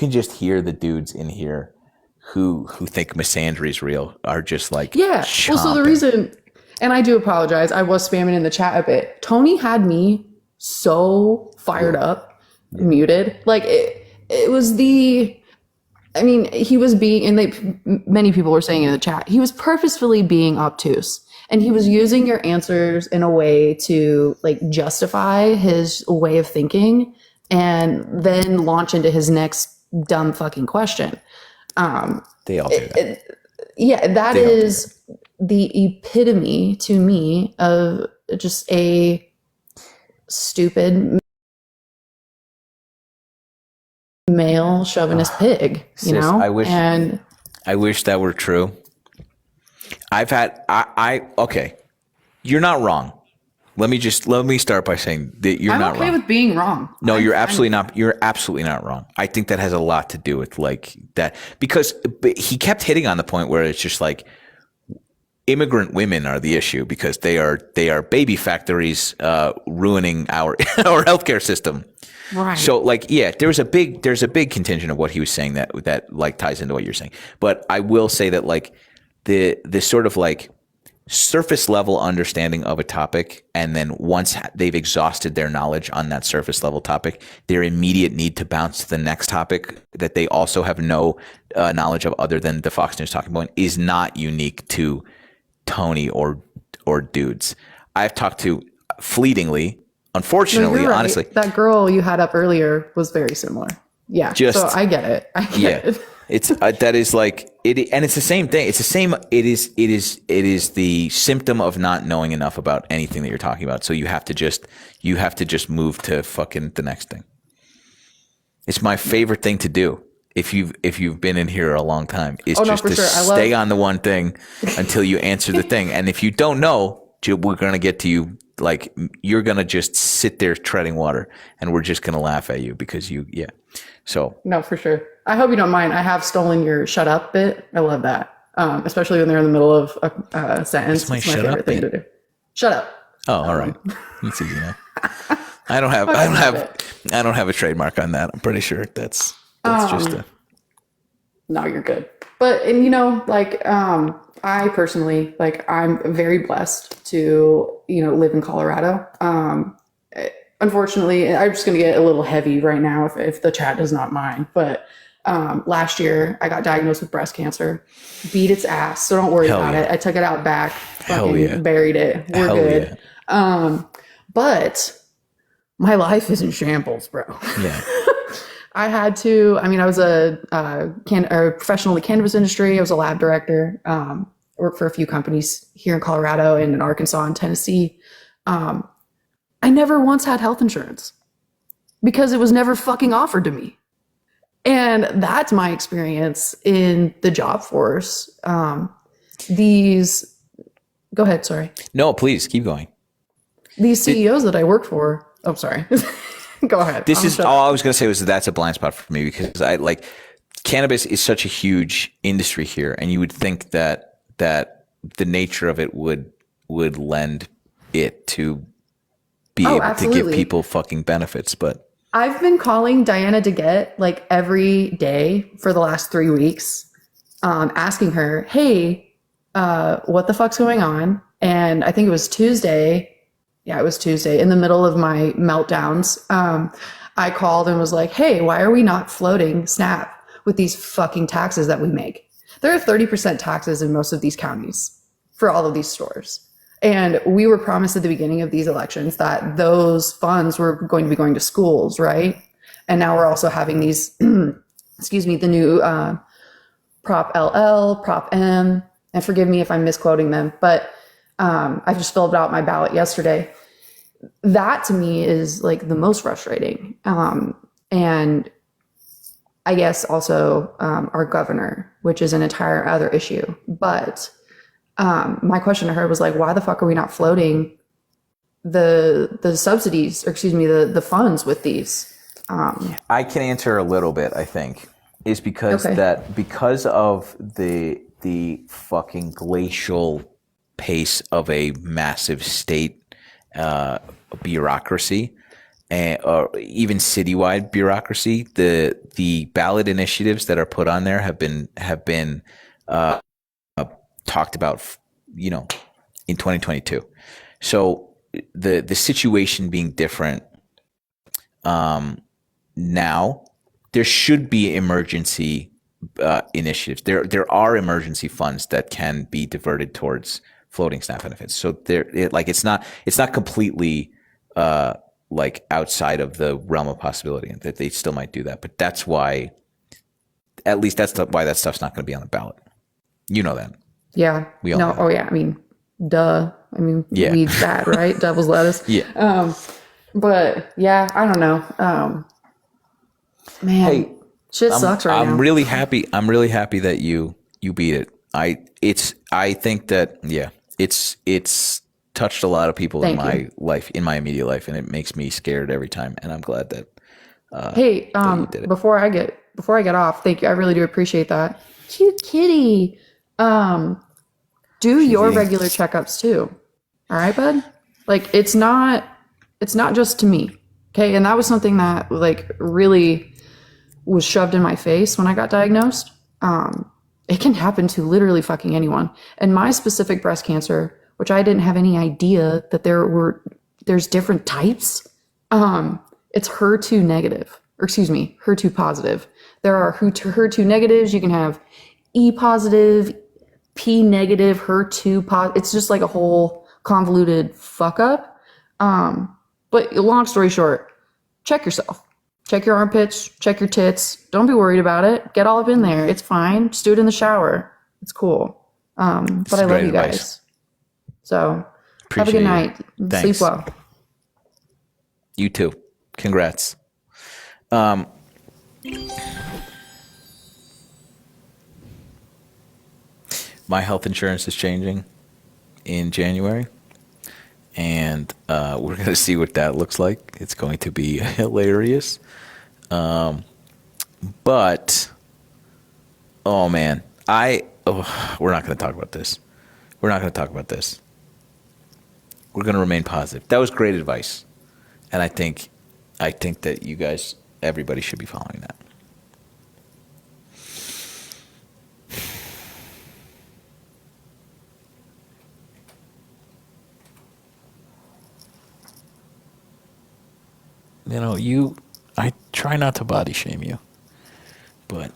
A: just hear the dudes in here who think misandry is real are just like
F: Yeah. Well, so the
A: chomping.
F: reason, and I do apologize, I was spamming in the chat a bit. Tony had me so fired up, muted. Like it was I mean, he was being, and many people were saying in the chat, he was purposefully being obtuse. And he was using your answers in a way to like justify his way of thinking and then launch into his next dumb fucking question.
A: They all do that.
F: That is the epitome to me of just a stupid male chauvinist pig, you
A: Sis,
F: know?
A: I wish that were true. I've had okay. You're not wrong. let me start by saying that you're
F: I'm
A: not
F: okay
A: wrong.
F: with being wrong.
A: No, you're absolutely not. You're absolutely not wrong. I think that has a lot to do with like that because he kept hitting on the point where it's just like immigrant women are the issue because they are baby factories ruining our our healthcare system.
F: Right.
A: So like yeah, there's a big contingent of what he was saying that like ties into what you're saying. But I will say that like the sort of like surface level understanding of a topic, and then once they've exhausted their knowledge on that surface level topic, their immediate need to bounce to the next topic that they also have no knowledge of other than the Fox News talking point is not unique to Tony or dudes. I've talked to fleetingly, unfortunately,
F: You're right.
A: honestly.
F: That girl you had up earlier was very similar. Yeah.
A: Just-
F: so I get it. I get it.
A: It's that is like it, and it's the same thing. It's the same. It is the symptom of not knowing enough about anything that you're talking about. So you have to just move to fucking the next thing. It's my favorite thing to do. If you've been in here a long time, is just
F: for
A: to
F: sure.
A: stay on the one thing until you answer the thing. And if you don't know, we're gonna get to you. Like you're gonna just sit there treading water, and we're just gonna laugh at you because yeah. So
F: No, for sure. I hope you don't mind. I have stolen your shut up bit. I love that. Especially when they're in the middle of a sentence.
A: What's my
F: It's my
A: shut up
F: favorite thing to do. Shut up.
A: oh, all right, that's easy now. I don't have a trademark on that. I'm pretty sure that's just a.
F: No, you're good. But, and you know, like, I personally, like, I'm very blessed to, you know, live in Colorado. Unfortunately, I'm just going to get a little heavy right now if the chat does not mind. But last year, I got diagnosed with breast cancer. Beat its ass, so don't worry
A: Hell
F: about
A: yeah.
F: it. I took it out back,
A: Hell
F: fucking
A: yeah.
F: buried it. We're
A: Hell
F: good.
A: yeah.
F: But my life is in shambles, bro.
A: Yeah.
F: I had to. I mean, I was a professional in the cannabis industry. I was a lab director. Worked for a few companies here in Colorado and in Arkansas and Tennessee. I never once had health insurance because it was never fucking offered to me. And that's my experience in the job force. Go ahead, sorry.
A: No, please keep going.
F: These CEOs that I work for. Oh, sorry. Go ahead.
A: This
F: I'm
A: is
F: shut-
A: all I was going to say was that's a blind spot for me because I like cannabis is such a huge industry here, and you would think that the nature of it would lend it to be able to
F: absolutely.
A: give people fucking benefits, but
F: I've been calling Diana DeGette like every day for the last 3 weeks, asking her, hey, what the fuck's going on? And I think it was Tuesday. Yeah, it was Tuesday in the middle of my meltdowns. I called and was like, hey, why are we not floating SNAP with these fucking taxes that we make? There are 30% taxes in most of these counties for all of these stores. And we were promised at the beginning of these elections that those funds were going to be going to schools, right? And now we're also having these, excuse me, the new Prop LL, Prop M, and forgive me if I'm misquoting them, but I just filled out my ballot yesterday. That to me is like the most frustrating. And I guess also our governor, which is an entire other issue. But my question to her was like, why the fuck are we not floating the subsidies, or excuse me, the funds with these?
A: I can answer a little bit, I think, is because
F: Okay.
A: because of the fucking glacial pace of a massive state bureaucracy, or even citywide bureaucracy, the ballot initiatives that are put on there have been talked about, you know, in 2022. So the situation being different now, there should be emergency initiatives. There are emergency funds that can be diverted towards floating SNAP benefits. So it's not completely like outside of the realm of possibility, and that they still might do that. But that's why, at least that's why that stuff's not going to be on the ballot. You know that.
F: Yeah.
A: We all know that.
F: Oh yeah. I mean, duh. I mean,
A: Yeah.
F: weed's bad, right? Devil's lettuce.
A: Yeah.
F: But yeah, I don't know. Man,
A: Hey,
F: shit sucks right now.
A: I'm really happy. I'm really happy that you beat it. I think that it's touched a lot of people in
F: Thank
A: my
F: you.
A: life, in my immediate life, and it makes me scared every time. And I'm glad that
F: Hey,
A: did it.
F: before I get off, thank you. I really do appreciate that. Cute kitty. Do your
A: eating.
F: regular checkups too. All right, bud? Like it's not just to me. Okay? And that was something that like really was shoved in my face when I got diagnosed. It can happen to literally fucking anyone. And my specific breast cancer, which I didn't have any idea that there's different types. It's HER2 negative, or excuse me, HER2 positive. There are HER2 negatives. You can have E positive, P negative, HER2 positive. It's just like a whole convoluted fuck up. But long story short, check yourself. Check your armpits, check your tits. Don't be worried about it. Get all up in there. It's fine. Just do it in the shower. It's cool. But I love
A: great
F: you
A: advice.
F: guys. So have a
A: Appreciate
F: good
A: you.
F: night.
A: Thanks.
F: Sleep well.
A: You too. Congrats. My health insurance is changing in January, and we're going to see what that looks like. It's going to be hilarious. But, oh man, we're not going to talk about this. We're not going to talk about this. We're going to remain positive. That was great advice. And I think that you guys, everybody should be following that. You know, I try not to body shame you, but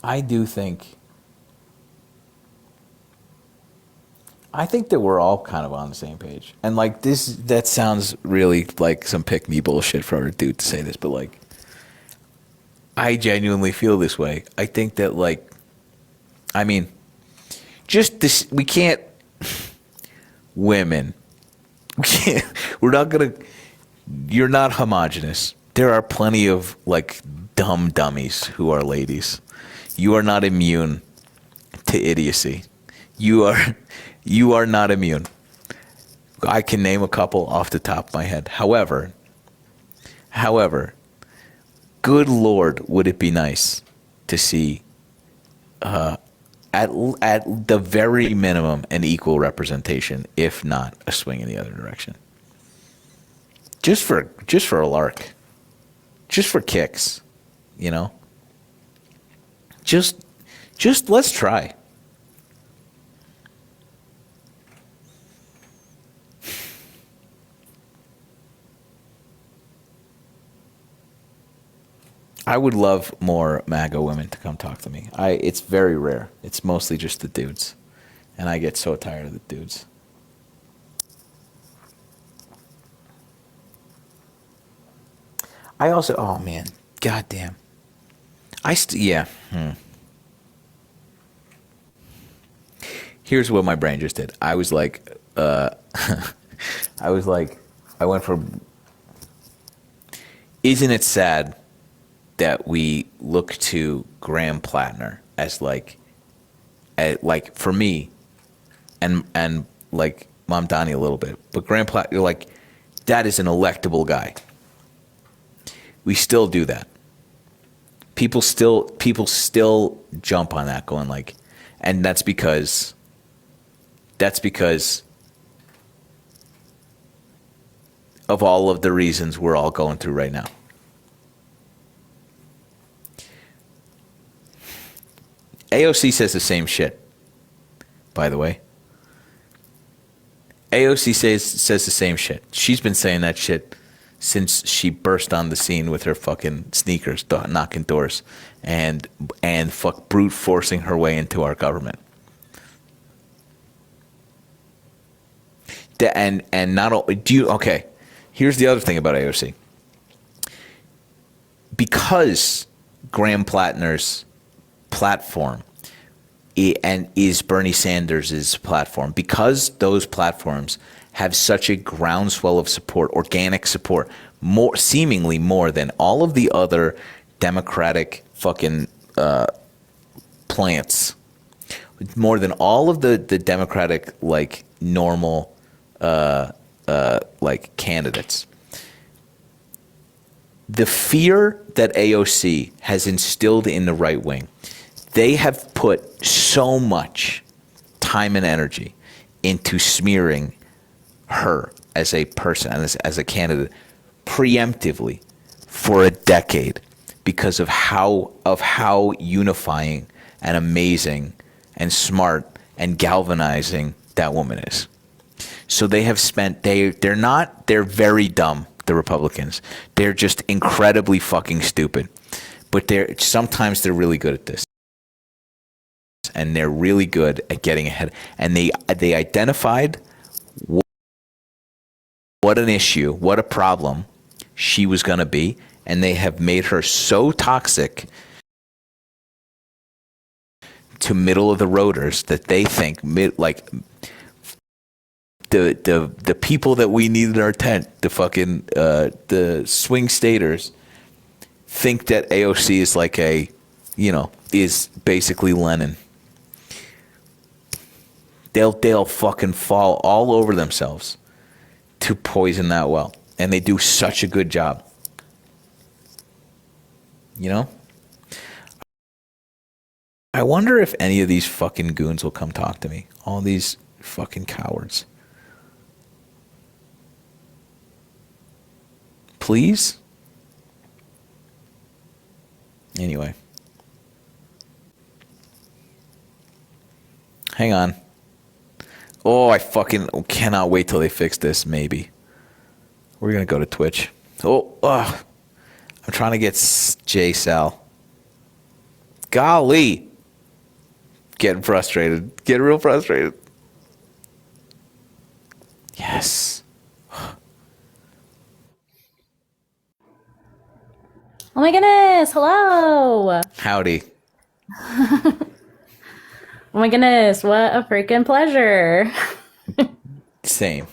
A: I do think that we're all kind of on the same page. And like that sounds really like some pick me bullshit for a dude to say this, but like I genuinely feel this way. I think that like, I mean, just this, we can't, women, we're not gonna, you're not homogenous. There are plenty of like dumb dummies who are ladies. You are not immune to idiocy. You are not immune. I can name a couple off the top of my head. However, good Lord, would it be nice to see, at the very minimum, an equal representation, if not a swing in the other direction. Just for a lark, just for kicks, you know. Just let's try. I would love more MAGA women to come talk to me. It's very rare. It's mostly just the dudes. And I get so tired of the dudes. I also, oh man, goddamn. Yeah. Here's what my brain just did. I was like, I went from, isn't it sad that we look to Graham Plattner as like for me, and like Mom Donnie a little bit, but Graham Plattner, like that is an electable guy. We still do that. People still jump on that, going like, and that's because of all of the reasons we're all going through right now. AOC says the same shit, by the way. AOC says the same shit. She's been saying that shit since she burst on the scene with her fucking sneakers, knocking doors, and brute forcing her way into our government. And not only okay. Here's the other thing about AOC. Because Graham Plattner's platform and is Bernie Sanders' platform, because those platforms have such a groundswell of support, organic support, more seemingly more than all of the other Democratic fucking plants, more than all of the Democratic like normal like candidates. The fear that AOC has instilled in the right wing, they have put so much time and energy into smearing her as a person, as a candidate, preemptively for a decade, because of how unifying and amazing and smart and galvanizing that woman is. So they have spent, they're very dumb, the Republicans. They're just incredibly fucking stupid. But sometimes they're really good at this. And they're really good at getting ahead. And they identified what an issue, what a problem she was going to be, and they have made her so toxic to middle of the roaders that they think like the people that we need in our tent, the fucking the swing staters, think that AOC is like is basically Lenin. They'll fucking fall all over themselves to poison that well, and they do such a good job. You know? I wonder if any of these fucking goons will come talk to me. All these fucking cowards. Please? Anyway. Hang on. Oh, I fucking cannot wait till they fix this, maybe. We're going to go to Twitch. I'm trying to get J Sal. Golly. Getting frustrated. Getting real frustrated. Yes.
G: Oh my goodness, hello.
A: Howdy.
G: Oh my goodness, what a freaking pleasure.
A: Same.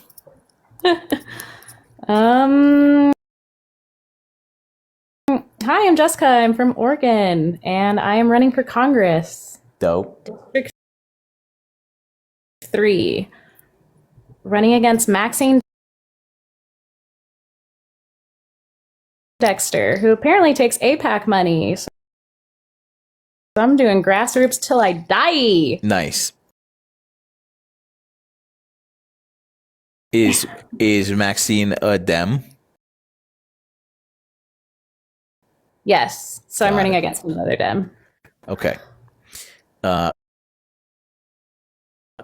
G: Hi, I'm Jessica. I'm from Oregon, and I am running for Congress.
A: Dope.
G: District 3. Running against Maxine Dexter, who apparently takes APAC money. So I'm doing grassroots till I die.
A: Nice. Is Maxine a Dem?
G: Yes. So I'm
A: Got
G: running
A: it.
G: against another Dem.
A: Okay.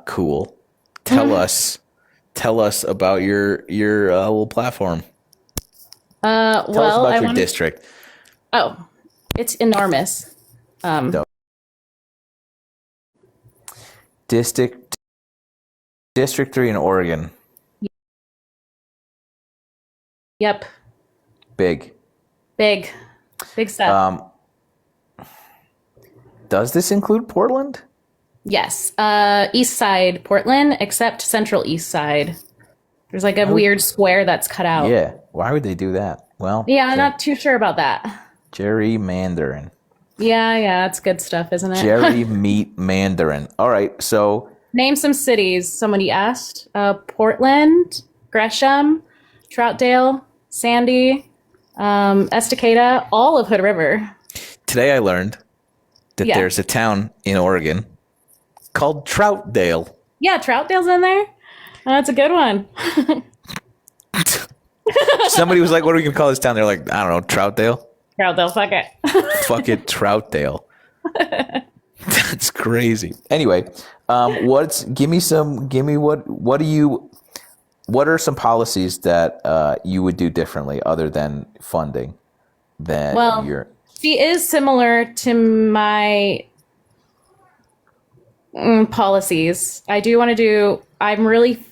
A: Cool. Tell us about your little platform. Tell us
G: Well,
A: about your district.
G: Oh, it's enormous.
A: Dope. District 3 in Oregon.
G: Yep.
A: Big.
G: Big stuff.
A: Does this include Portland?
G: Yes. East side Portland, except central east side. There's like a weird square that's cut out.
A: Yeah. Why would they do that? Well,
G: Yeah, I'm not too sure about that.
A: Gerrymandering.
G: Yeah, it's good stuff, isn't it?
A: Jerry Meat Mandarin. All right, so
G: Name some cities. Somebody asked. Portland, Gresham, Troutdale, Sandy, Estacada, all of Hood River.
A: today I learned that
G: Yeah.
A: there's a town in Oregon called Troutdale.
G: Yeah, Troutdale's in there. That's a good one.
A: Somebody was like, "What are we gonna call this town?" They're like, "I don't know, Troutdale."
G: Troutdale, fuck it.
A: Fuck it, Troutdale. That's crazy. Anyway, what are some policies that you would do differently other than funding that
G: Well,
A: you're
G: she is similar to my policies. I do want to do, I'm really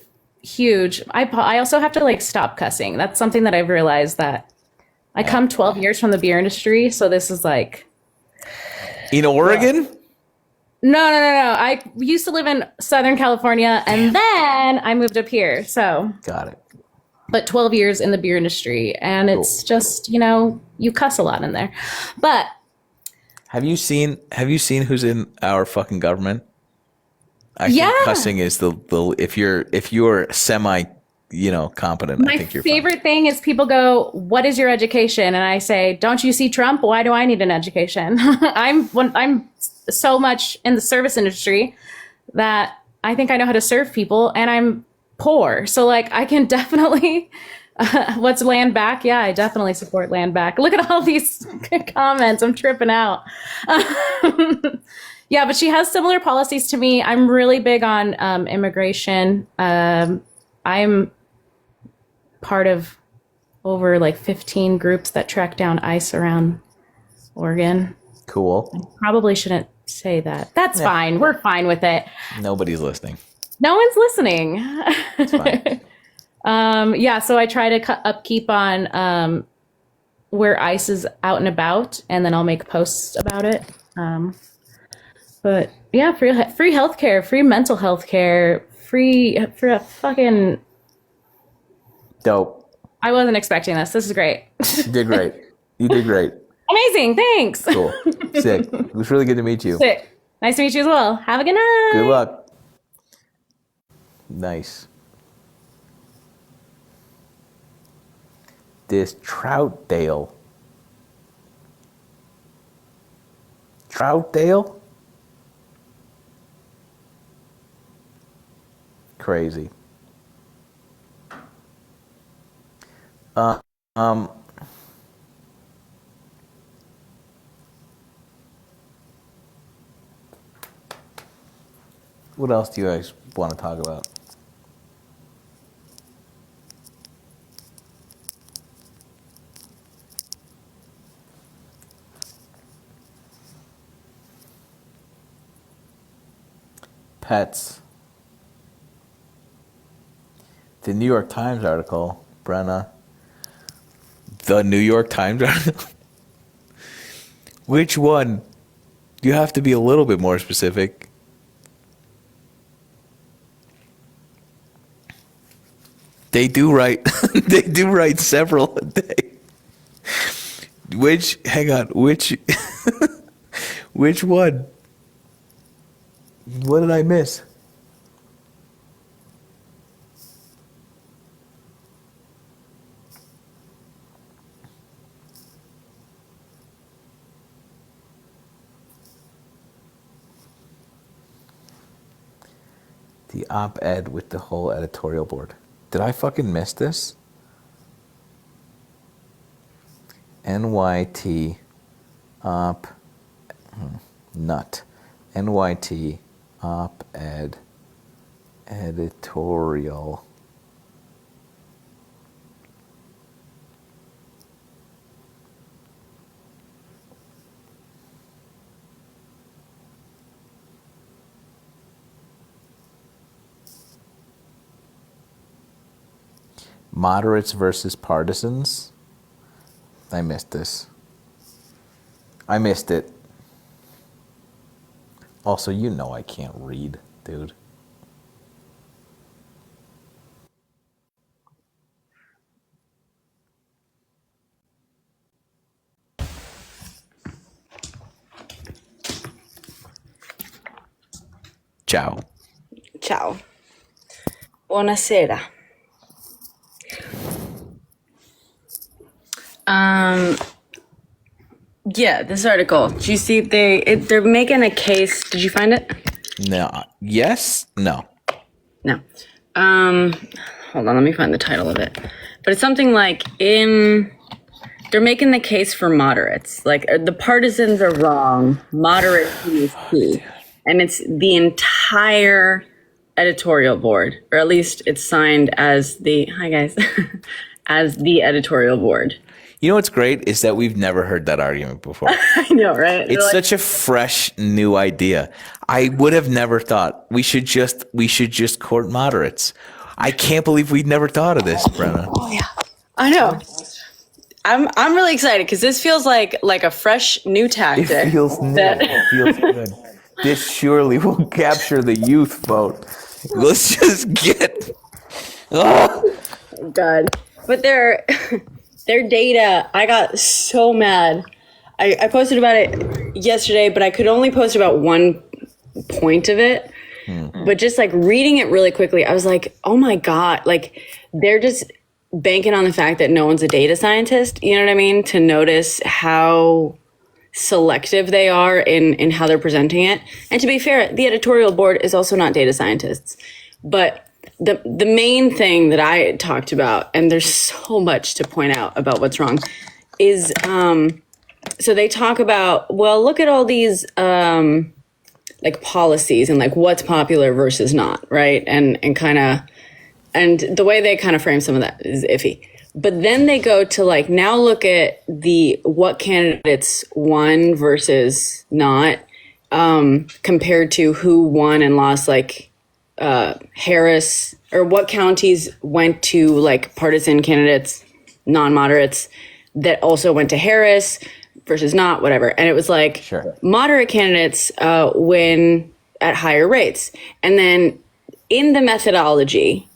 G: huge. I also have to like stop cussing. That's something that I've realized that I come 12 years from the beer industry. So this is like,
A: in Oregon?
G: No. I used to live in Southern California, and then I moved up here. So,
A: Got it.
G: but 12 years in the beer industry, and it's just, you cuss a lot in there. But
A: Have you seen who's in our fucking government? I think
G: Yeah.
A: cussing is the if you're semi, competent, I
G: my
A: think you're
G: favorite thing is people go, "What is your education?" And I say, "Don't you see Trump? Why do I need an education?" I'm so much in the service industry that I think I know how to serve people, and I'm poor, so like I can definitely. What's land back? Yeah, I definitely support land back. Look at all these comments. I'm tripping out. Yeah, but she has similar policies to me. I'm really big on immigration. I'm part of over like 15 groups that track down ICE around Oregon.
A: cool.
G: Probably shouldn't say that. That's fine. We're fine with it.
A: Nobody's listening.
G: No one's listening.
A: It's fine.
G: Yeah, so I try to upkeep on where ICE is out and about, and then I'll make posts about it. But yeah, free healthcare, free mental health care, free for a fucking.
A: Dope.
G: I wasn't expecting this. This is great.
A: You did great. You did great.
G: Amazing. Thanks.
A: Cool. Sick. It was really good to meet you.
G: Sick. Nice to meet you as well. Have a good night.
A: Good luck. Nice. This Troutdale. Troutdale? Crazy. What else do you guys want to talk about? Pets. The New York Times article, Brenna. The New York Times article? Which one? You have to be a little bit more specific. They do write they do write several a day. Hang on, which one? What did I miss? The op-ed with the whole editorial board. Did I fucking miss this? NYT op nut. NYT op-ed editorial. Moderates versus partisans. I missed this. I missed it. Also, I can't read, dude. Ciao.
H: Ciao. Buonasera. Yeah, this article. Do you see they're making a case? Did you find it?
A: No. Yes? No.
H: No. Hold on, let me find the title of it. But it's something like they're making the case for moderates. Like the partisans are wrong, moderate is key. And it's the entire editorial board, or at least it's signed as hi guys, as the editorial board.
A: You know what's great is that we've never heard that argument before.
H: I know, right?
A: It's such a fresh new idea. I would have never thought we should just court moderates. I can't believe we'd never thought of this, Brenna.
H: Oh yeah, I know. I'm really excited because this feels like a fresh new tactic.
A: It feels new. It feels good. this surely will capture the youth vote. Let's just get. Oh.
H: God. But their data, I got so mad. I posted about it yesterday, but I could only post about one point of it. But just like reading it really quickly, I was like, oh my God, like they're just banking on the fact that no one's a data scientist, you know what I mean? To notice how selective they are in how they're presenting it. And to be fair, the editorial board is also not data scientists. But the main thing that I talked about, and there's so much to point out about what's wrong, is so they talk about, well, look at all these like policies and like what's popular versus not, right? And the way they kind of frame some of that is iffy. But then they go to like, now look at what candidates won versus not, compared to who won and lost, like Harris, or what counties went to like partisan candidates, non-moderates, that also went to Harris versus not, whatever. And it was like,
A: Sure.
H: Moderate candidates win at higher rates. And then in the methodology,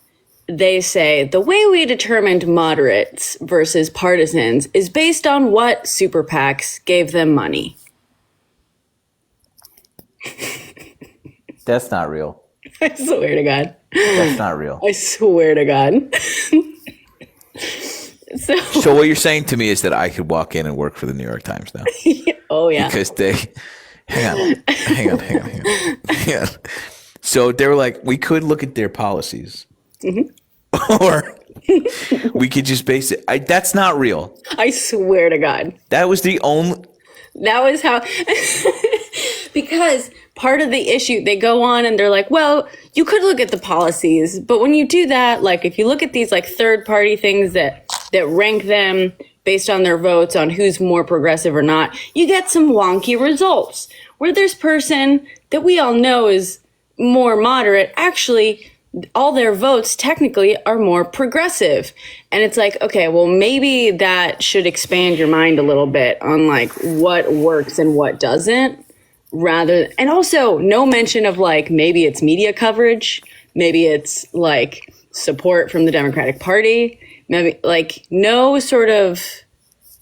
H: they say the way we determined moderates versus partisans is based on what super PACs gave them money.
A: That's not real.
H: I swear to God.
A: That's not real.
H: I swear to God.
A: So what you're saying to me is that I could walk in and work for the New York Times now.
H: Oh, yeah.
A: Because they, hang on. So they were like, we could look at their policies, or we could just base it. That's not real.
H: I swear to God.
A: That was the only.
H: That was how, because part of the issue, they go on and they're like, well, you could look at the policies, but when you do that, like if you look at these like third party things that rank them based on their votes on who's more progressive or not, you get some wonky results where this person that we all know is more moderate, actually all their votes technically are more progressive. And it's like, okay, well, maybe that should expand your mind a little bit on like what works and what doesn't, and also no mention of like, maybe it's media coverage, maybe it's like support from the Democratic Party, maybe like no sort of,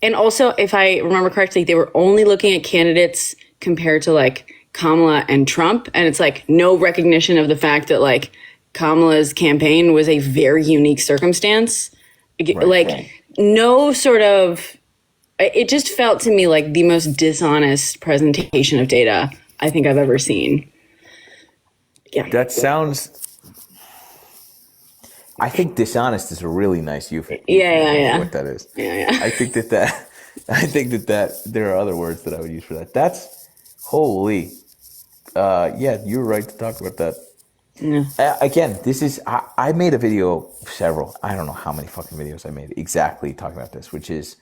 H: and also if I remember correctly, they were only looking at candidates compared to like Kamala and Trump. And it's like no recognition of the fact that like Kamala's campaign was a very unique circumstance. No sort of, it just felt to me like the most dishonest presentation of data I think I've ever seen. Yeah.
A: That sounds. I think dishonest is a really nice euphemism.
H: Yeah.
A: What that is.
H: Yeah.
A: I think that there are other words that I would use for that. That's holy. Yeah, you were right to talk about that.
H: Yeah.
A: Again, this is, I made a video, I don't know how many fucking videos I made exactly talking about this, which is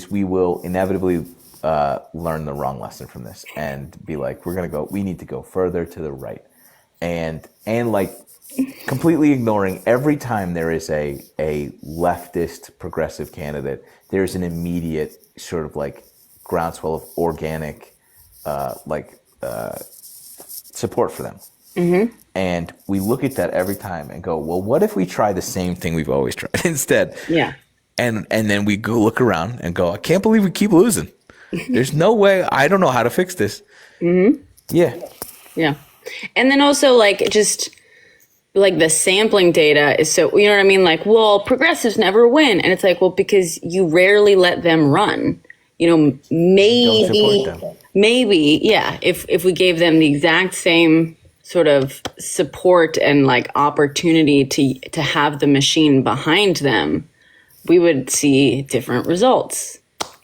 A: we will inevitably learn the wrong lesson from this and be like, we need to go further to the right. And like completely ignoring every time there is a leftist progressive candidate, there's an immediate sort of like groundswell of organic, support for them. Mm-hmm. And we look at that every time and go, well, what if we try the same thing we've always tried instead?
H: Yeah.
A: And then we go look around and go, I can't believe we keep losing. There's no way. I don't know how to fix this. Mm-hmm. Yeah.
H: Yeah. And then also like just like the sampling data is so, you know what I mean? Like, well, progressives never win. And it's like, well, because you rarely let them run. You know, maybe, yeah. If we gave them the exact same sort of support and like opportunity to have the machine behind them, we would see different results,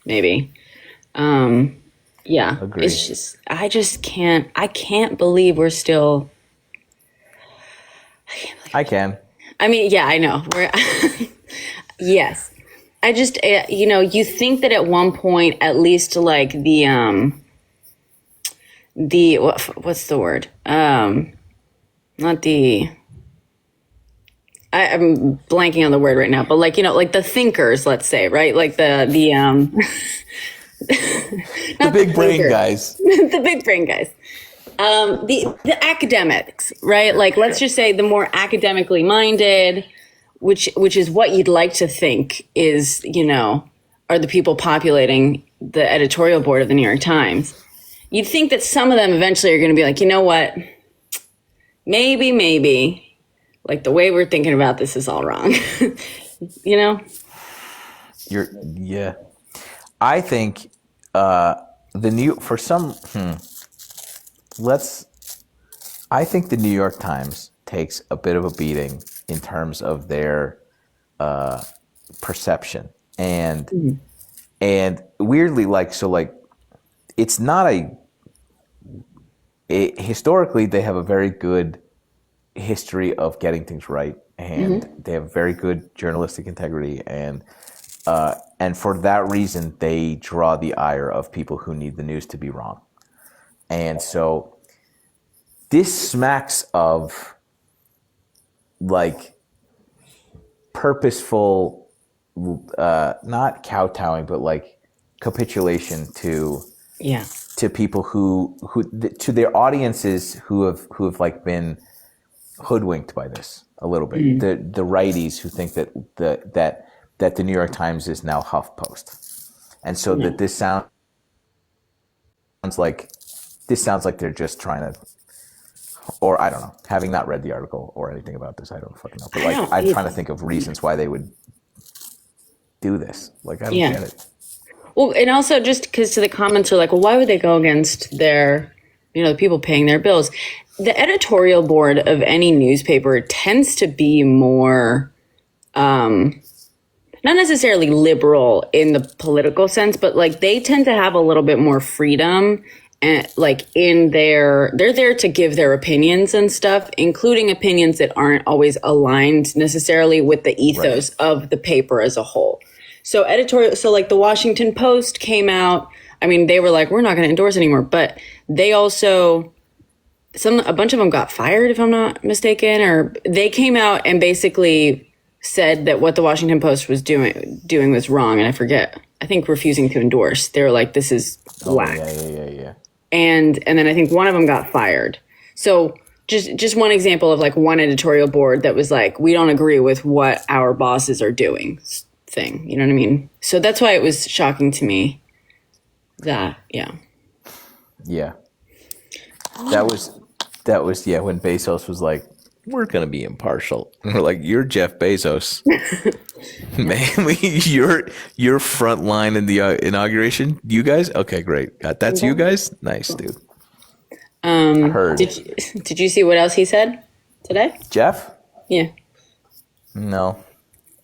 H: maybe. Yeah.
A: Agreed.
H: It's just, I can't believe we're still.
A: I can.
H: I mean, yeah, I know. Yes. I just, you think that at one point, at least like what's the word? I'm blanking on the word right now, but like, like the thinkers, let's say, right? Like the
A: big brain guys.
H: The big brain guys. The academics, right? Like, let's just say the more academically minded, which is what you'd like to think is, are the people populating the editorial board of the New York Times. You'd think that some of them eventually are going to be like, you know what? Maybe, like the way we're thinking about this is all wrong.
A: Yeah. I think I think the New York Times takes a bit of a beating in terms of their perception, and weirdly, it's not historically they have a very good history of getting things right, and they have very good journalistic integrity, and for that reason they draw the ire of people who need the news to be wrong. And so this smacks of like purposeful, not kowtowing, but like capitulation to people who to their audiences who have like been hoodwinked by this a little bit. The righties who think that the New York Times is now HuffPost, and so that this sounds like they're just trying to, or I don't know, having not read the article or anything about this, I don't fucking know. But like, I'm trying to think of reasons why they would do this. Like, I don't get it.
H: Well, and also just because to the comments are like, well, why would they go against their, the people paying their bills? The editorial board of any newspaper tends to be more, not necessarily liberal in the political sense, but like they tend to have a little bit more freedom. And like they're there to give their opinions and stuff, including opinions that aren't always aligned necessarily with the ethos of the paper as a whole. So like the Washington Post came out. I mean, they were like, we're not going to endorse anymore, but they also, a bunch of them got fired, if I'm not mistaken, or they came out and basically said that what the Washington Post was doing was wrong. And I think refusing to endorse. They were like, this is whack.
A: Yeah.
H: And then I think one of them got fired. So just one example of like one editorial board that was like, we don't agree with what our bosses are doing thing. You know what I mean? So that's why it was shocking to me that,
A: Yeah. That was when Bezos was like, we're going to be impartial. And we're like, you're Jeff Bezos. Man, your front line in the inauguration. You guys? Okay, great. That's you guys? Nice, dude. Heard.
H: Did you see what else he said today?
A: Jeff?
H: Yeah.
A: No.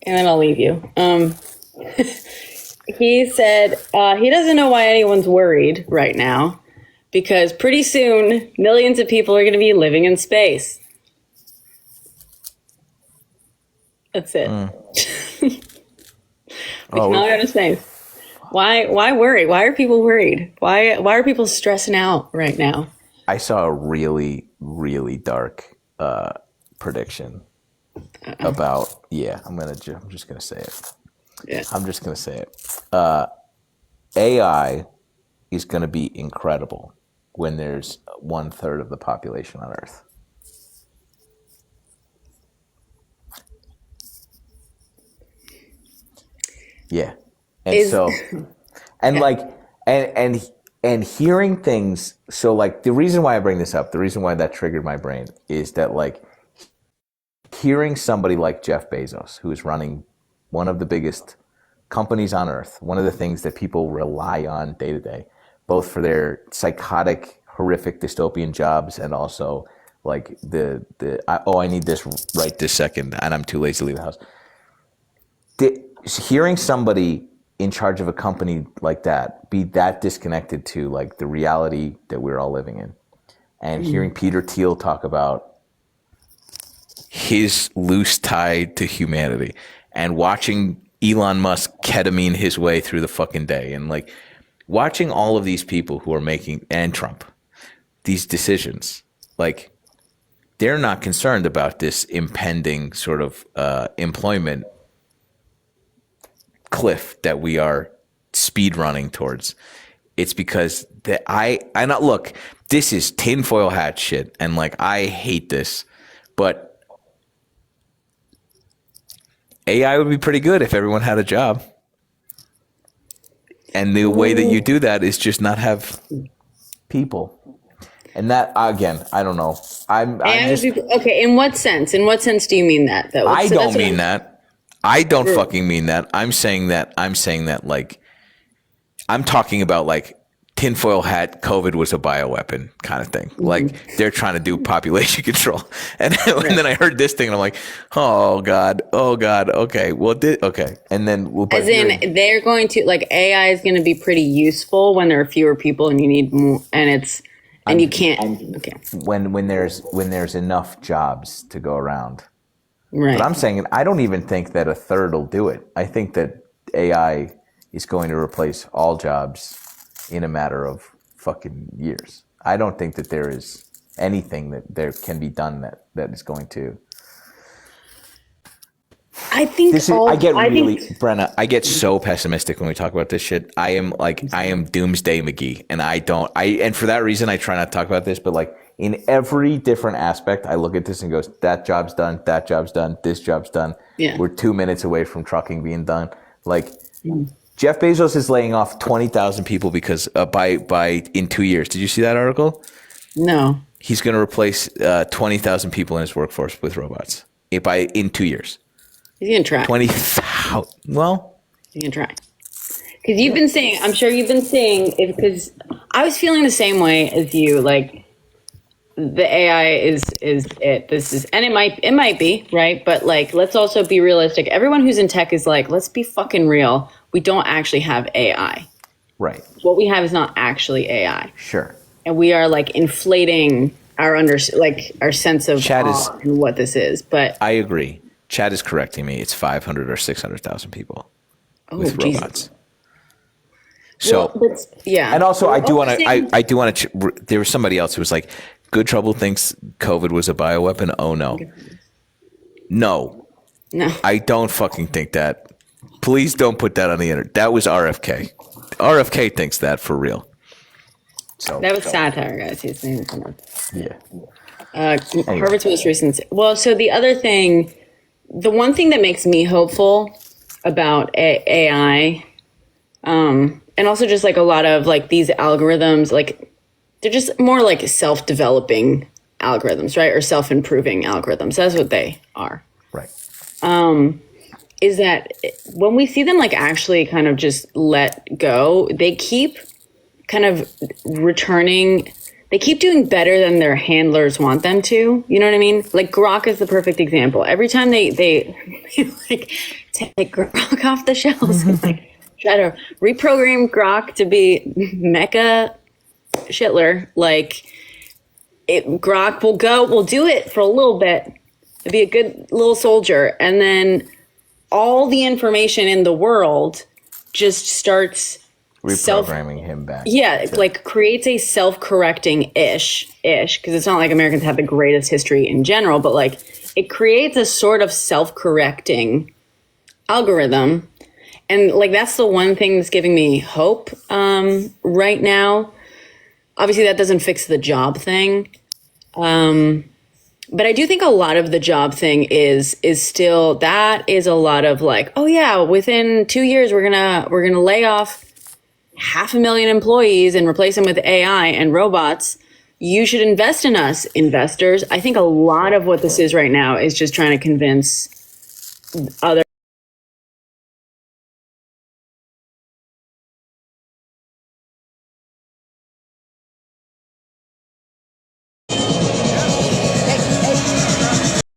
H: And then I'll leave you. He said he doesn't know why anyone's worried right now because pretty soon millions of people are going to be living in space. That's it. We can all go to space. Why worry? Why are people worried? Why are people stressing out right now?
A: I saw a really, really dark prediction about. Yeah, I'm just gonna say it.
H: Yeah.
A: I'm just gonna say it. AI is gonna be incredible when there's 1/3 of the population on Earth. Yeah. And hearing things, so like the reason why I bring this up, the reason why that triggered my brain is that like hearing somebody like Jeff Bezos, who is running one of the biggest companies on earth, one of the things that people rely on day to day, both for their psychotic, horrific dystopian jobs and also like I need this right this second and I'm too lazy to leave the house. Hearing somebody in charge of a company like that be that disconnected to like the reality that we're all living in, and hearing Peter Thiel talk about his loose tie to humanity, and watching Elon Musk ketamine his way through the fucking day, and like watching all of these people who are making, and Trump, these decisions, like they're not concerned about this impending sort of employment cliff that we are speed running towards. It's because I not look, this is tinfoil hat shit, and like I hate this, but AI would be pretty good if everyone had a job. And the way that you do that is just not have people. And that, again, I don't know. I'm just,
H: okay, in what sense? In what sense do you mean that, though?
A: I
H: So
A: don't
H: that's what
A: mean that. I don't fucking mean that. I'm saying that like, I'm talking about like tinfoil hat, COVID was a bioweapon kind of thing. Like they're trying to do population control. And then I heard this thing and I'm like, oh God, okay. Well, okay. And then
H: As in, they're going to, like, AI is going to be pretty useful when there are fewer people and you need more, and you can't. Okay.
A: when there's enough jobs to go around.
H: Right.
A: But I'm saying I don't even think that a third will do it. I think that AI is going to replace all jobs in a matter of fucking years. I don't think that there is anything that there can be done that is going to.
H: I think
A: Brenna, I get so pessimistic when we talk about this shit. I am doomsday McGee, and and for that reason I try not to talk about this, but like in every different aspect, I look at this and goes, that job's done, this job's done.
H: Yeah.
A: We're 2 minutes away from trucking being done. Like Jeff Bezos is laying off 20,000 people because by in 2 years. Did you see that article?
H: No.
A: He's going to replace 20,000 people in his workforce with robots in 2 years.
H: He's going to try.
A: 20,000. Well,
H: he's going to try. Because you've been saying, I'm sure you've been saying, because I was feeling the same way as you, like, the AI is it. This is, and it might be, right? But like, let's also be realistic. Everyone who's in tech is like, let's be fucking real. We don't actually have AI.
A: right.
H: What we have is not actually AI.
A: Sure.
H: And we are like inflating our our sense of
A: Chad is-
H: awe and what this is. But
A: I agree. Chad is correcting me. It's 500 or 600,000 people with
H: Jesus.
A: robots. So,
H: yeah.
A: and also I do
H: What
A: want
H: we're
A: to,
H: saying-
A: I do want to, there was somebody else who was like, Good Trouble thinks COVID was a bioweapon. Oh no. No, I don't fucking think that. Please don't put that on the internet. That was RFK. RFK thinks that for real. So
H: That was satire, guys. He's saying something.
A: yeah.
H: Harvard's most recent. Well, so the other thing, the one thing that makes me hopeful about AI, and also just like a lot of like these algorithms, like they're just more like self-developing algorithms, right? Or self-improving algorithms. That's what they are.
A: Right.
H: Is that when we see them like actually kind of just let go, they keep kind of returning. They keep doing better than their handlers want them to. You know what I mean? Like Grok is the perfect example. Every time they like take Grok off the shelves and like try to reprogram Grok to be Mecha Shitler, like Grok will do it for a little bit. It'd be a good little soldier, and then all the information in the world just starts
A: Reprogramming him back.
H: yeah, like creates a self-correcting ish, because it's not like Americans have the greatest history in general, but like it creates a sort of self-correcting algorithm. And like that's the one thing that's giving me hope right now. Obviously, that doesn't fix the job thing. But I do think a lot of the job thing is still, that is a lot of like, oh yeah, within 2 years we're gonna lay off 500,000 employees and replace them with AI and robots. You should invest in us, investors. I think a lot of what this is right now is just trying to convince other